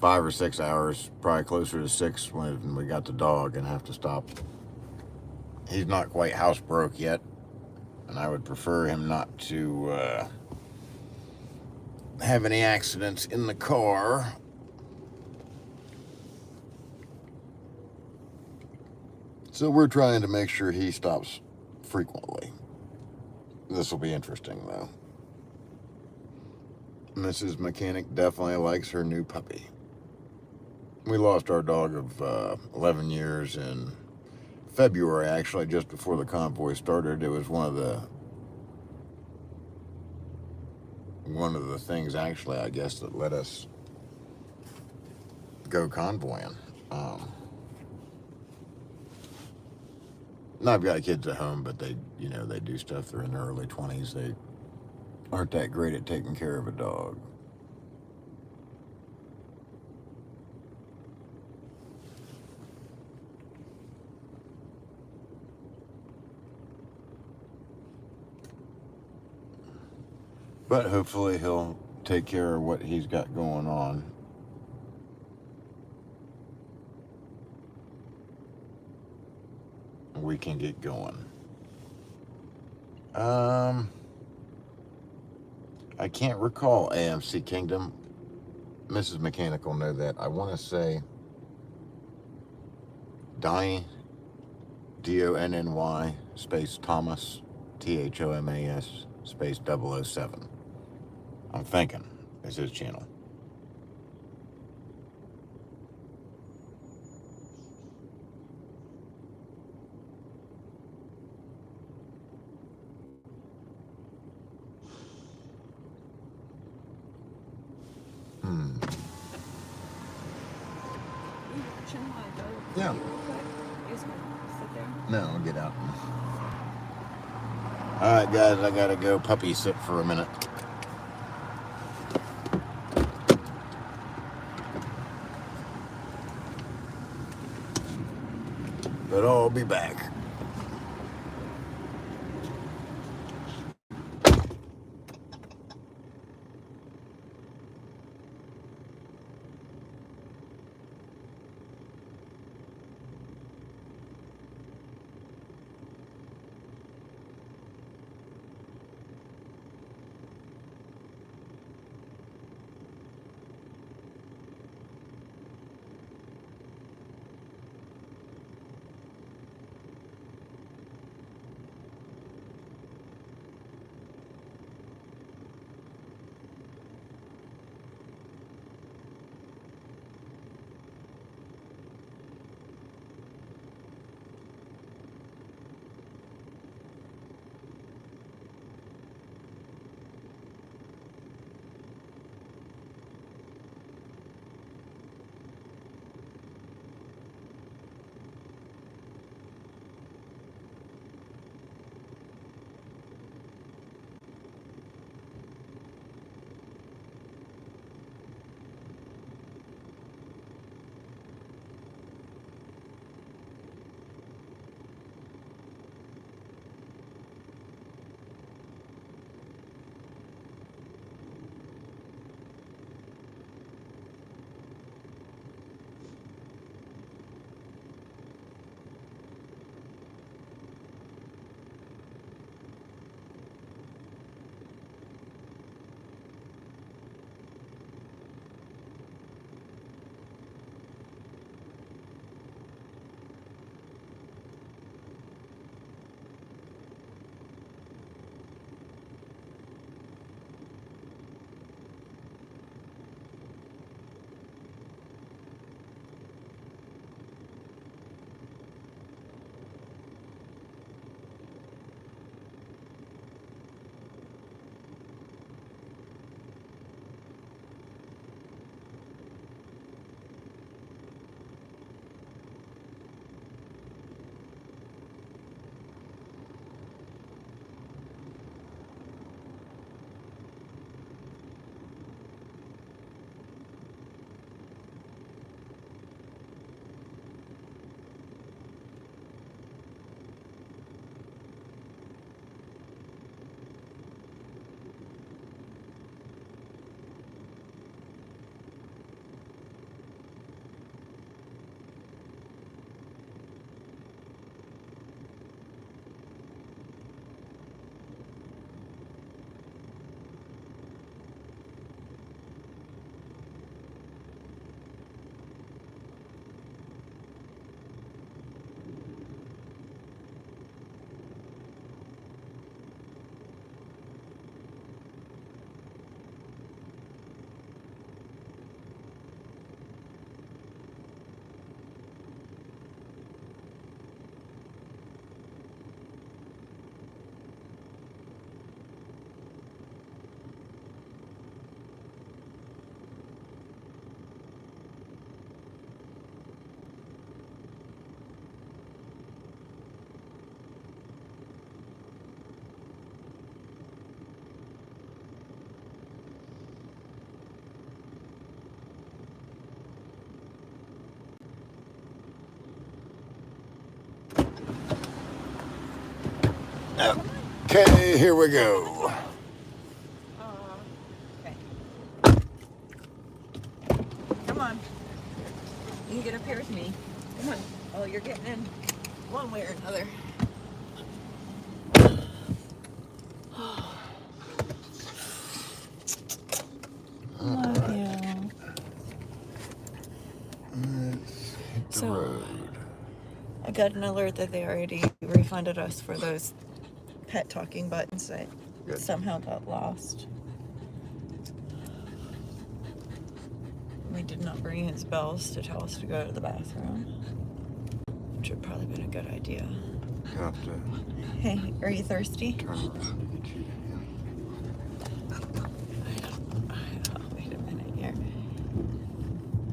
5 or 6 hours, probably closer to 6 when we got the dog and have to stop. He's not quite housebroke yet, and I would prefer him not to have any accidents in the car. So we're trying to make sure he stops frequently. This will be interesting, though. Mrs. Mechanic definitely likes her new puppy. We lost our dog of 11 years in February, actually, just before the convoy started. It was one of the things, actually, I guess, that let us go convoying. I've got kids at home, but they do stuff. They're in their early 20s. They aren't that great at taking care of a dog. But hopefully he'll take care of what he's got going on. We can get going. I can't recall AMC Kingdom. Mrs. Mechanic will know that. I want to say Donny, DONNY, space Thomas, THOMAS, space 007. I'm thinking is his channel. Yeah. No, I'll get out. Alright, guys, I gotta go puppy sit for a minute. But I'll be back. Okay, here we go. Okay. Come on. You can get up here with me. Come on. Oh, you're getting in one way or another. Love you. Let's hit the road. I got an alert that they already refunded us for those pet talking buttons that somehow got lost. We did not bring his bells to tell us to go to the bathroom, which would probably been a good idea. You have to Hey, are you thirsty? turn around to get you. Wait a minute here.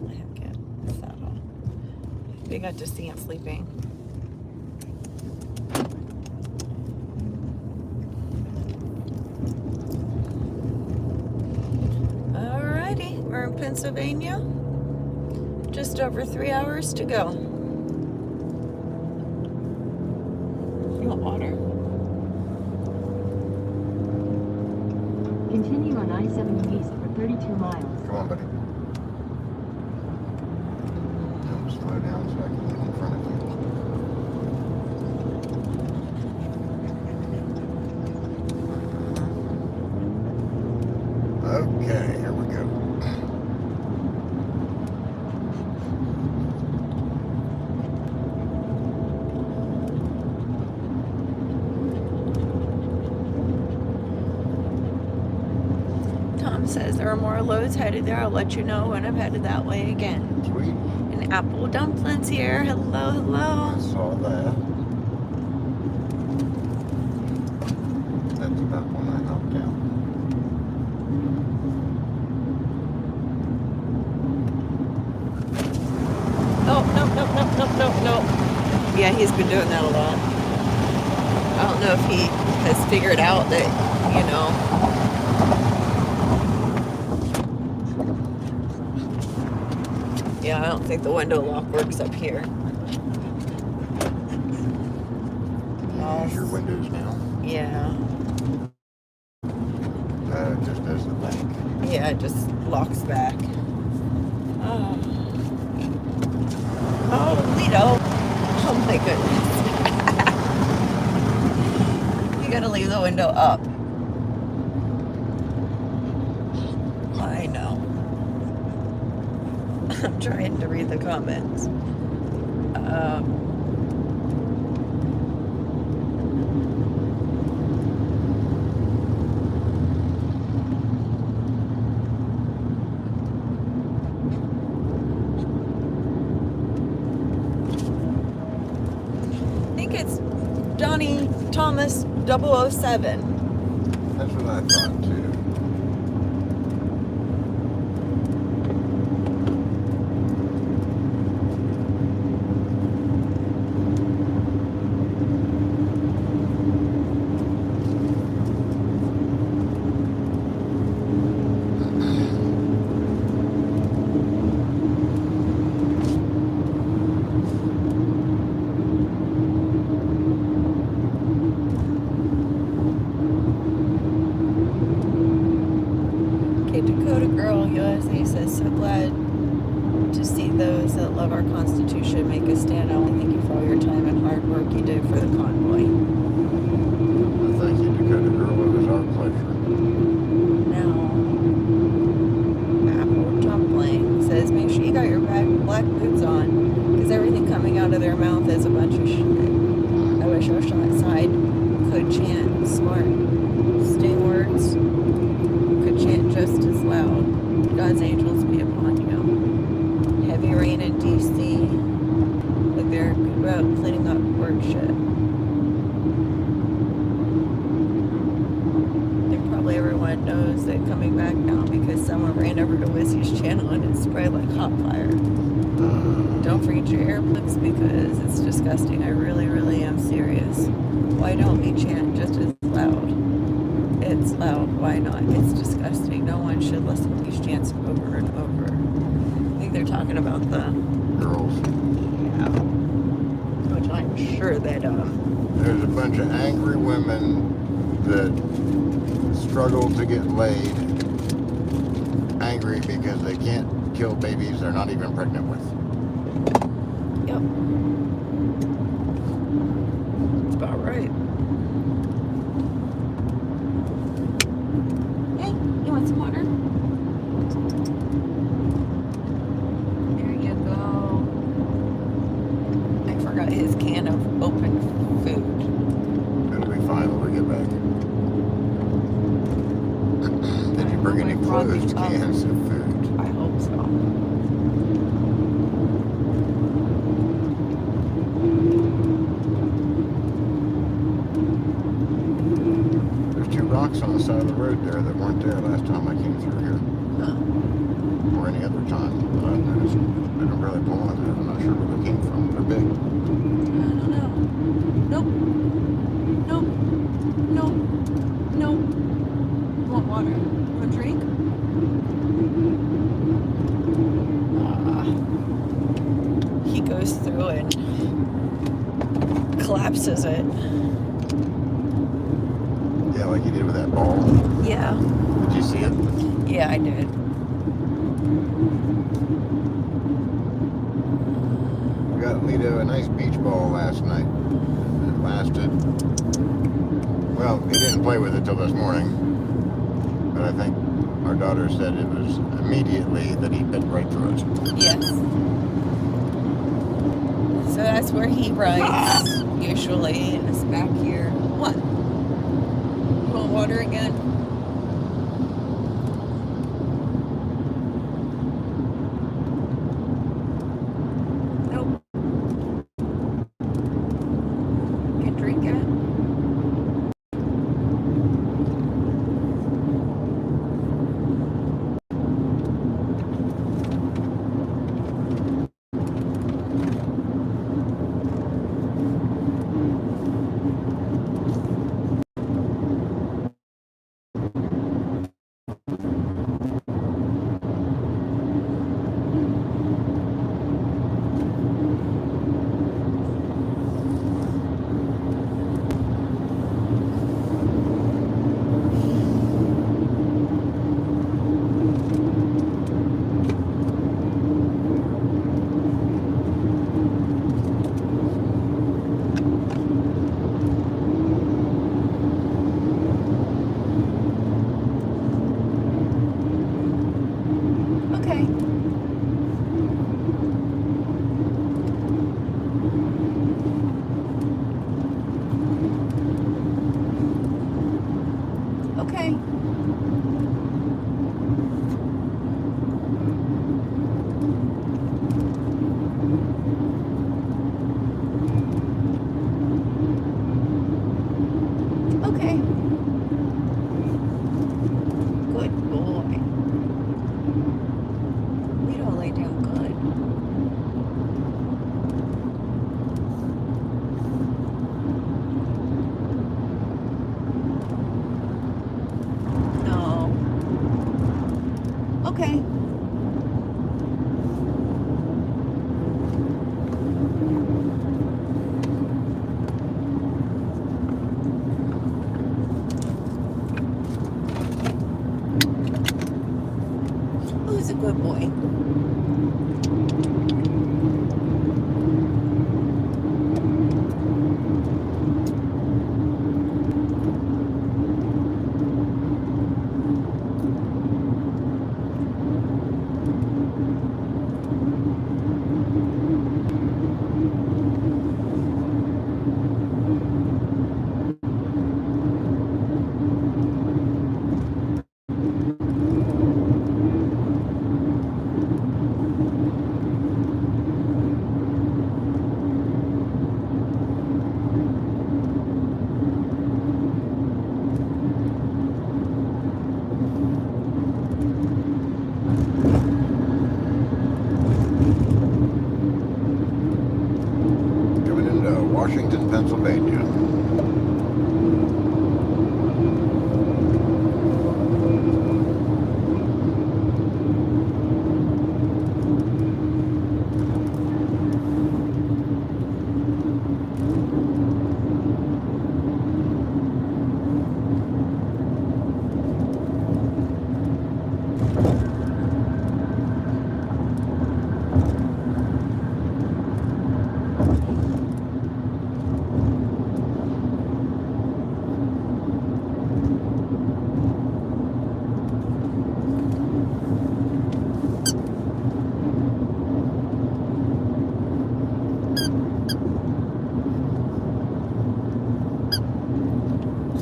Let him get settled. We got to see him sleeping. Alrighty, we're in Pennsylvania. Just over 3 hours to go. You want water? Continue on I-70 east for 32 miles. Come on, buddy. Don't slow down so I can get in front of you. Okay, here we go. Tom says there are more loads headed there. I'll let you know when I'm headed that way again. Sweet. And Apple Dumplings here. Hello, hello. I saw that. That's about when I knocked out. Oh, no. Yeah, he's been doing that a lot. I don't know if he has figured out that, you know. Yeah, I don't think the window lock works up here. Use your windows now. Yeah. It just does the back. Yeah, it just locks back. Oh, Lido. Oh my goodness. You gotta leave the window up. I know. I'm trying to read the comments. I think it's Donnie Thomas 007. That's what I thought too. Dakota Girl USA says, so glad to see those that love our Constitution make a stand. I want to thank you for all your time and hard work you did for the convoy. Well, thank you, Dakota Girl. It was our pleasure. Now, Apple Dumpling says, make sure you got your black boots on, because everything coming out of their mouth is a bunch of shit. I wish outside could chant smart sting words. Chant just as loud. God's angels be upon you. Heavy rain in DC. But they're good about cleaning up word shit. And probably everyone knows that coming back now because someone ran over to Wissy's channel and it sprayed like hot fire. Don't forget your earplugs because it's disgusting. I really, really am serious. Why don't we chant just as loud? It's loud. Why not? It's disgusting. No one should listen to these chants over and over. I think they're talking about the Girls. yeah, which I'm sure that There's a bunch of angry women that struggle to get laid, angry because they can't kill babies they're not even pregnant with. Yep. That's about right. Hey, you want some water? There you go. I forgot his can of open food. It'll be fine when we get back. Did you bring any closed cans of food? I hope so. There's 2 rocks on the side of the road there that weren't there last time I came through here. Huh. Or any other time. I just didn't really pull on it. I'm not sure where they came from. They're big. I don't know. Nope. Nope. Nope. Nope. Want water? Want a drink? He goes through and collapses it. Yeah, like you did with that ball. Yeah. Did you see it? Yeah, I did. We got Lito a nice beach ball last night. It lasted. Well, he didn't play with it till this morning. But I think our daughter said it was immediately that he bit right through it. Yes. So that's where he rides usually, and it's back here. What? You want water again? Nope. Can drink it. Okay. Okay. Okay. Good boy. We don't lay down good. No. Okay. Who's a good boy?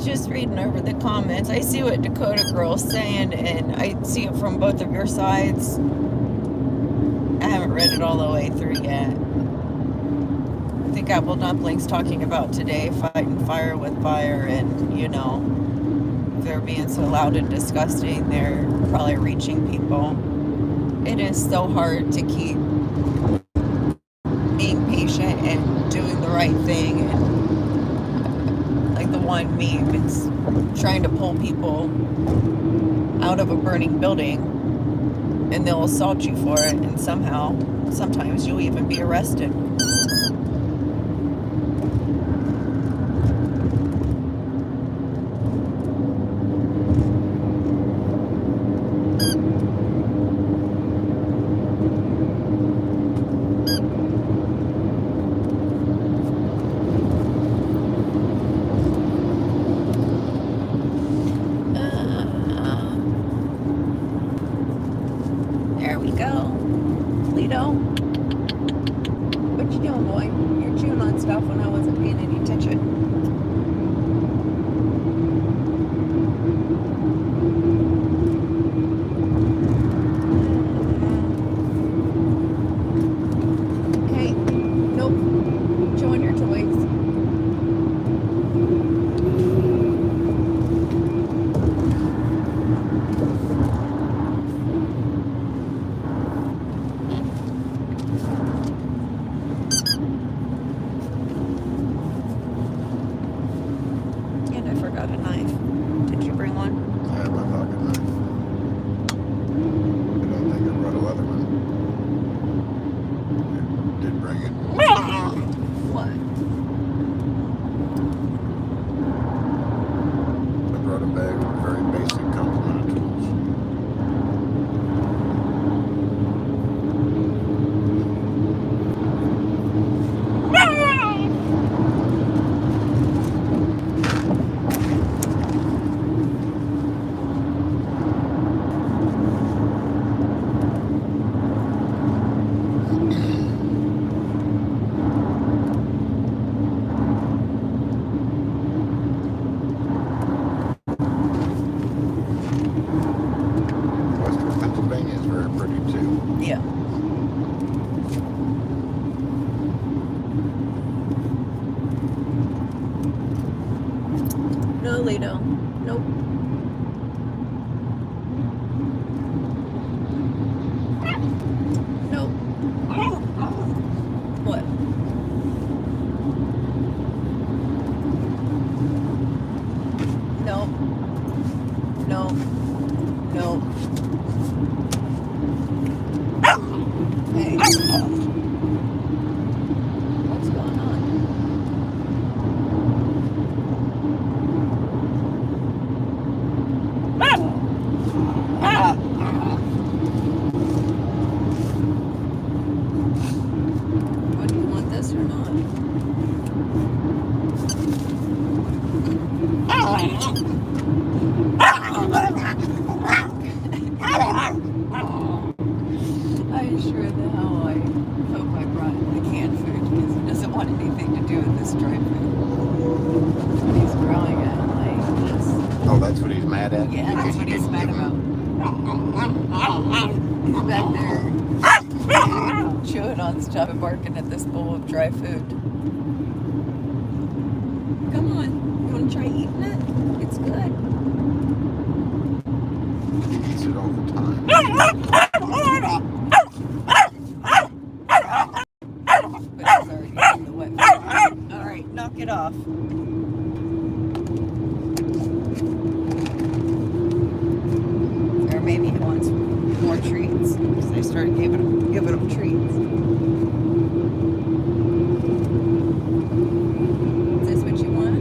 just reading over the comments. I see what Dakota girl's saying, and I see it from both of your sides. I haven't read it all the way through yet. I think Apple Dumpling's talking about today fighting fire with fire, and you know, if they're being so loud and disgusting, they're probably reaching people. It is so hard to keep being patient and doing the right thing. And like the one meme, it's trying to pull people out of a burning building, and they'll assault you for it, and sometimes you'll even be arrested. There we go. Lido. What you doing, boy? You're chewing on stuff when I wasn't paying any attention. Hey, nope. Chewing your toys. And I forgot a knife. Did you bring one? I have my pocket knife. I don't think I brought a leather one. I did bring it. What? I brought a bag of very basic complement of tools. Western Pennsylvania is very pretty too. Yeah. No, Lido. Nope. Nope. What? Nope. Nope. Nope. Hey. What's going on? What, do you want this or not? I sure the hell I hope I brought the canned food because he doesn't want anything to do with this dry food. He's growling at like this. Oh, that's what he's mad at? Yeah, Because that's you what he's didn't mad give him- about. He's back there chewing on stuff and barking at this bowl of dry food. Come on, you want to try eating it? It's good. He eats it all the time. But it's already in the wet food. All right, knock it off. Or maybe he wants more treats because they started giving him treats. Is this what you want?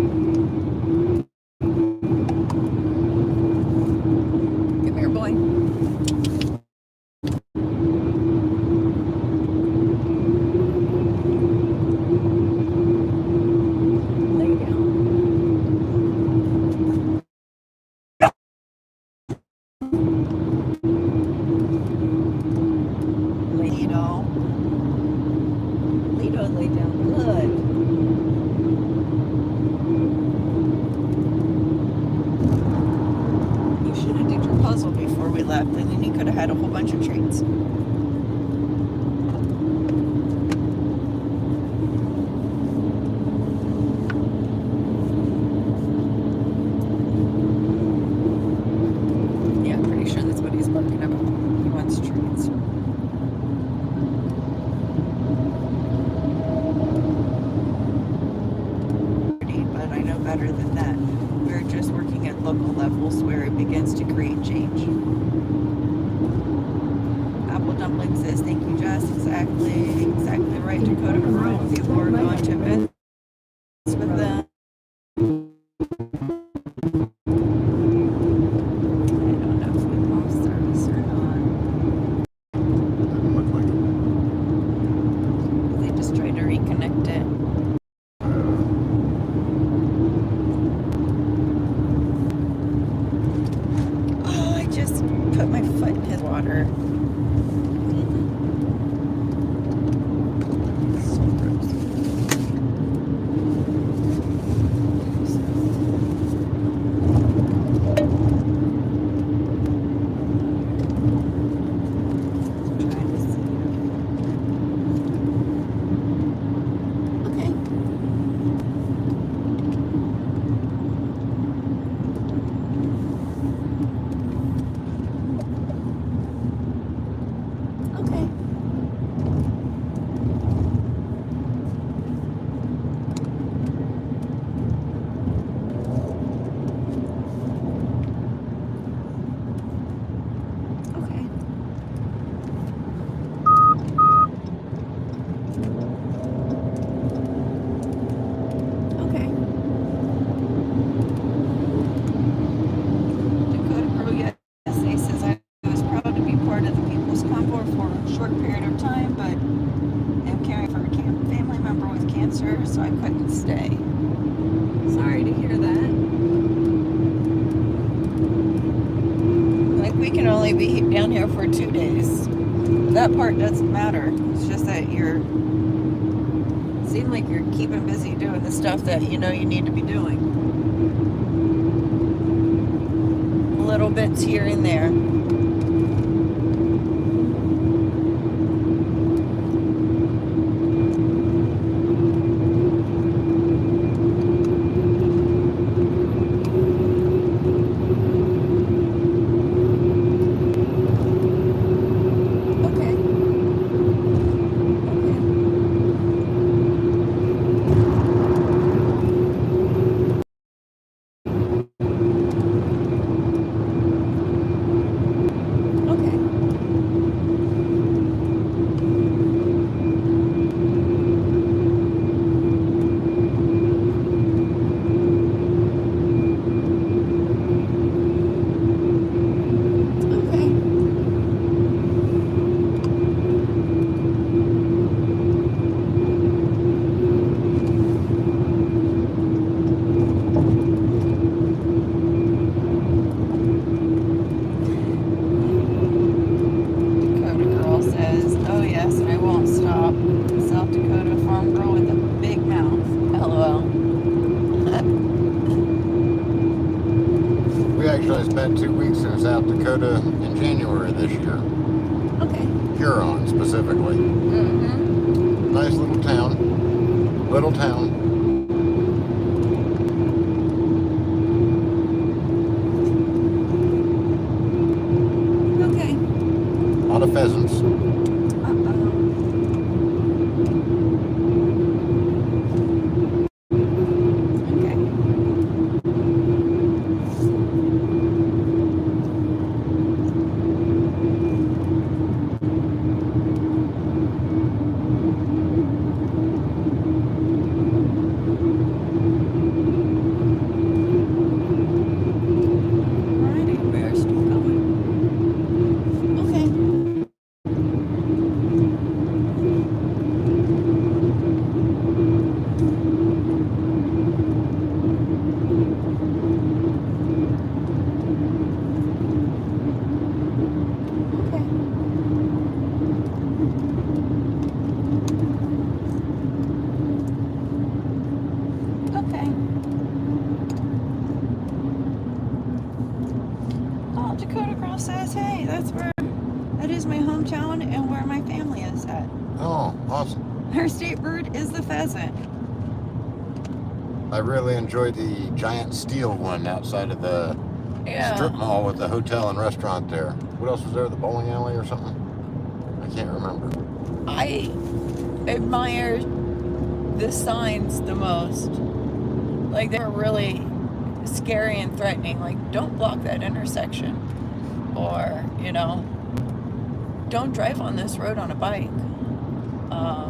Come here, boy. had a whole bunch of treats. Yeah, I'm pretty sure that's what he's barking about. He wants treats. But I know better than that. We're just working at local levels where it begins to create change. Apple dumpling says, thank you, Jess. Exactly right, Dakota Girl. People are going to bed with them. I don't know if we lost service or not. Doesn't look like it. They just tried to reconnect it. Oh, I just put my foot in his water. So gross. Trying to see. Okay. Okay. Okay. Okay. Dakota Girl, yes, he says I was proud to be part of the People's Convoy for a short period of time, but am caring for a family member with cancer, so I couldn't stay. Sorry to hear that. Like, we can only be down here for 2 days. That part doesn't matter. It's just that you're seem like you're keeping busy doing the stuff that you know you need to be doing. Little bits here and there. Okay. Okay. Okay. Dakota Girl says, oh yes, I won't stop. South Dakota farm girl with a big mouth. LOL. We actually spent 2 weeks in South Dakota in January this year. Okay. Huron specifically. Mm-hmm. Nice little town. Little town. Okay. A lot of pheasants. Uh-oh. Okay. Alrighty, we're still going. Okay. Okay. Okay. Oh, Dakota Girl says, hey, that's where that. Oh, awesome. Her state bird is the pheasant. I really enjoyed the giant steel one outside of the strip mall with the hotel and restaurant there. What else was there? The bowling alley or something? I can't remember. I admire the signs the most. Like, they're really scary and threatening. Like, don't block that intersection. Or, you know, don't drive on this road on a bike.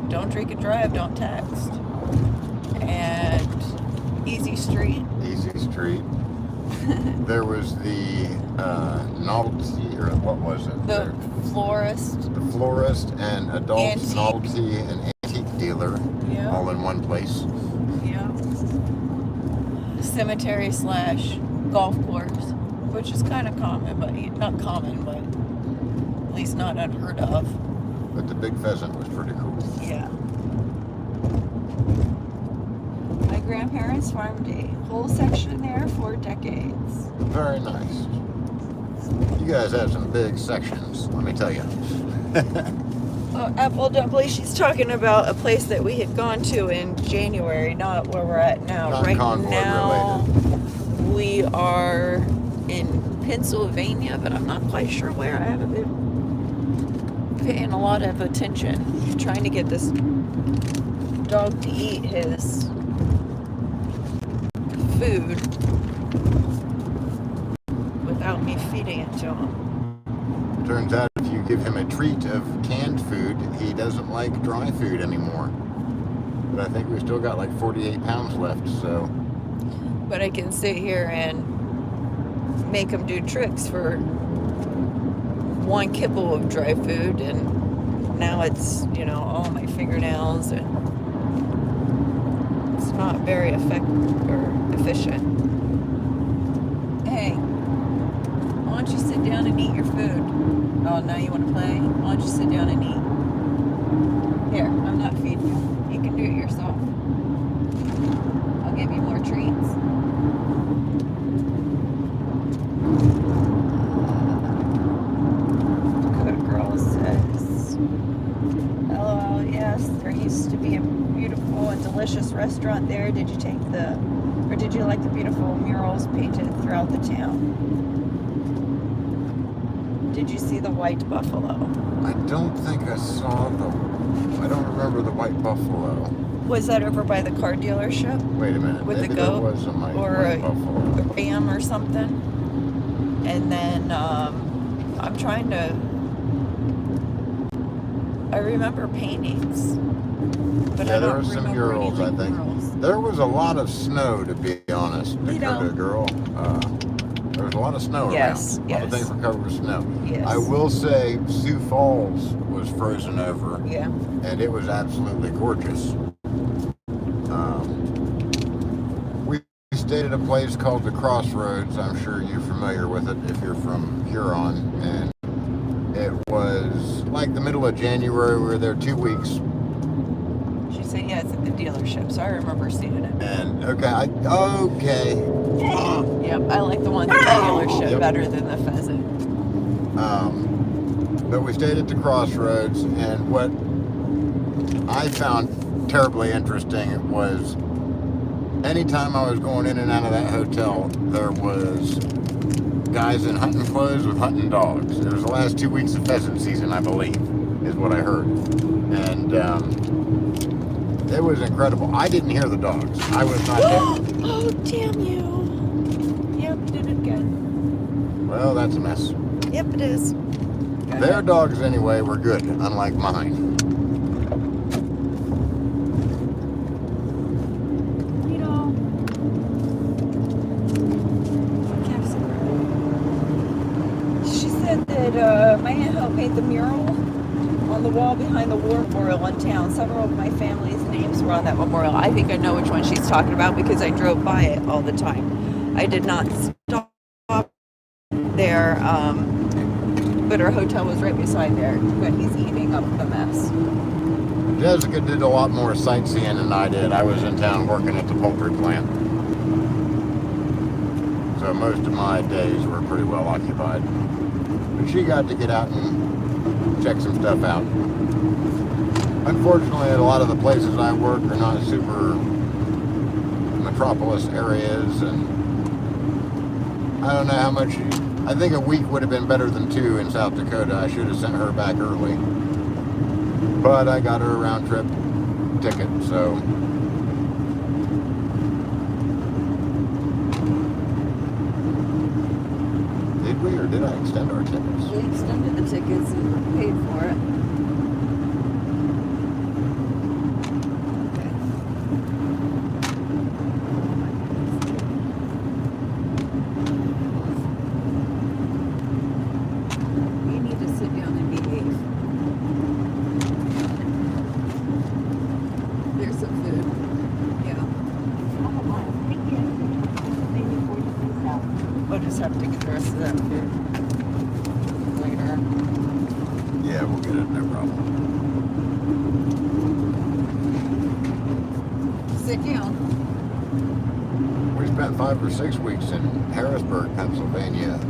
Don't drink and drive, don't text. And easy street. Easy street. There was the novelty, or what was it? The florist. The florist and adult Antique. novelty and antique dealer, Yeah. all in one place. Yeah. Cemetery / golf course, which is kind of common, but not common, but at least not unheard of. But the big pheasant was pretty cool. Yeah. My grandparents farmed a whole section there for decades. Very nice. You guys have some big sections, let me tell you. Apple Dumpling, she's talking about a place that we had gone to in January, not where we're at now. Not right Concord now, we are in Pennsylvania, but I'm not quite sure where. I haven't been paying a lot of attention, trying to get this dog to eat his food without me feeding it to him. Turns out if you give him a treat of canned food, he doesn't like dry food anymore. But I think we still got like 48 pounds left, so. But I can sit here and make him do tricks for one kibble of dry food, and now it's, you know, all my fingernails, and it's not very effective or efficient. Hey, why don't you sit down and eat your food? Oh, now you want to play? Why don't you sit down and eat? Here, I'm not feeding you. You can do it yourself. I'll give you more treats. Dakota Girl says, LOL, yes, there used to be a beautiful and delicious restaurant there. Did you like the beautiful murals painted throughout the town? Did you see the white buffalo? I don't think I I don't remember the white buffalo. Was that over by the car dealership? Wait a minute. With Maybe the there goat? was a Or white a buffalo. ram or something? And then I'm trying to. I remember paintings, but Yeah, I there don't were some remember murals, I anything think. murals. There was a lot of snow, to be honest, You know. Dakota Girl. There was a lot of snow Yes, around. A lot of yes. things were covered with snow. Yes. I will say Sioux Falls was frozen over, Yeah. and it was absolutely gorgeous. We stayed at a place called the Crossroads. I'm sure you're familiar with it if you're from Huron. And it was like the middle of January. We were there 2 weeks. She said, yeah, it's at the dealership, so I remember seeing it. And okay. Yep, I like the one at the dealership Yep. better than the pheasant. But we stayed at the Crossroads, and what I found terribly interesting was anytime I was going in and out of that hotel, there was guys in hunting clothes with hunting dogs. It was the last 2 weeks of pheasant season, I believe, is what I heard. And it was incredible. I didn't hear the dogs. I was not there. Oh, damn you. Yep, did it again. Well, that's a mess. Yep, it is. Go Their ahead. dogs, anyway, were good, unlike mine. You know, she said that my aunt helped paint the mural on the wall behind the war memorial in town. Several of my family's names were on that memorial. I think I know which one she's talking about because I drove by it all the time. I did not stop there, but her hotel was right beside there. But he's eating up the mess. Jessica did a lot more sightseeing than I did. I was in town working at the poultry plant. So most of my days were pretty well occupied. But she got to get out and check some stuff out. Unfortunately, a lot of the places I work are not super metropolis areas, and I don't know how much. I think a week would have been better than 2 in South Dakota. I should have sent her back early, but I got her a round trip ticket, so. Did we, or did I extend our tickets? We extended the tickets and paid for it. Okay. You need to sit down and behave. There's some food. Yeah. We'll just have to get the rest of that food later. Yeah, we'll get it, no problem. Sit down. We spent 5 or 6 weeks in Harrisburg, Pennsylvania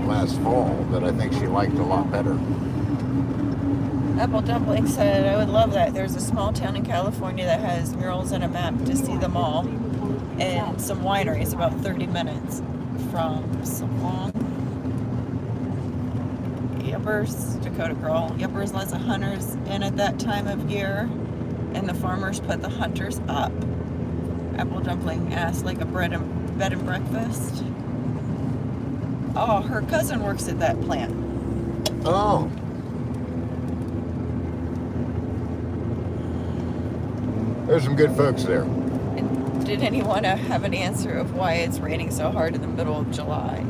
last fall that I think she liked a lot better. Apple Dumpling said, I would love that. There's a small town in California that has murals and a map to see them all. And some wineries about 30 minutes from Salong. Yuppers, Dakota girl. Yuppers lets the hunters in at that time of year. And the farmers put the hunters up. Apple Dumpling asked, like a bed and breakfast. Oh, her cousin works at that plant. Oh. There's some good folks there. And did anyone have an answer of why it's raining so hard in the middle of July?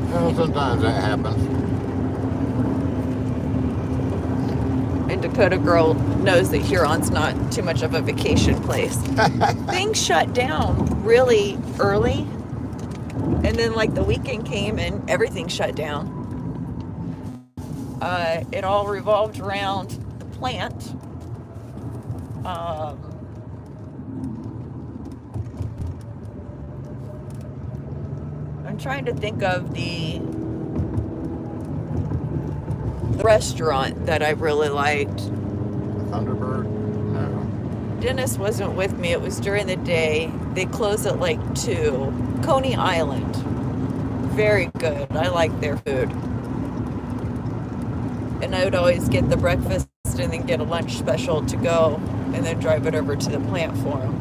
Well, sometimes that happens. And Dakota girl knows that Huron's not too much of a vacation place. Things shut down really early. And then like the weekend came and everything shut down. It all revolved around the plant. I'm trying to think of the restaurant that I really liked. Thunderbird? No. Dennis wasn't with me. It was during the day. They close at like 2. Coney Island. Very good. I like their food. And I would always get the breakfast and then get a lunch special to go and then drive it over to the plant for them.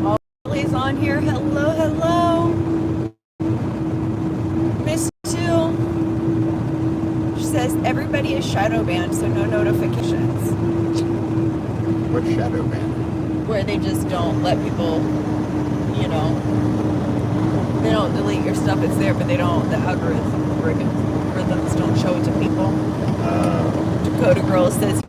Molly's on here. Hello, hello. Miss 2. She says everybody is shadow banned, so no notifications. What's shadow ban? Where they just don't let people, you know, they don't delete your stuff. It's there, but they don't, the algorithms don't show it to people. Dakota girl says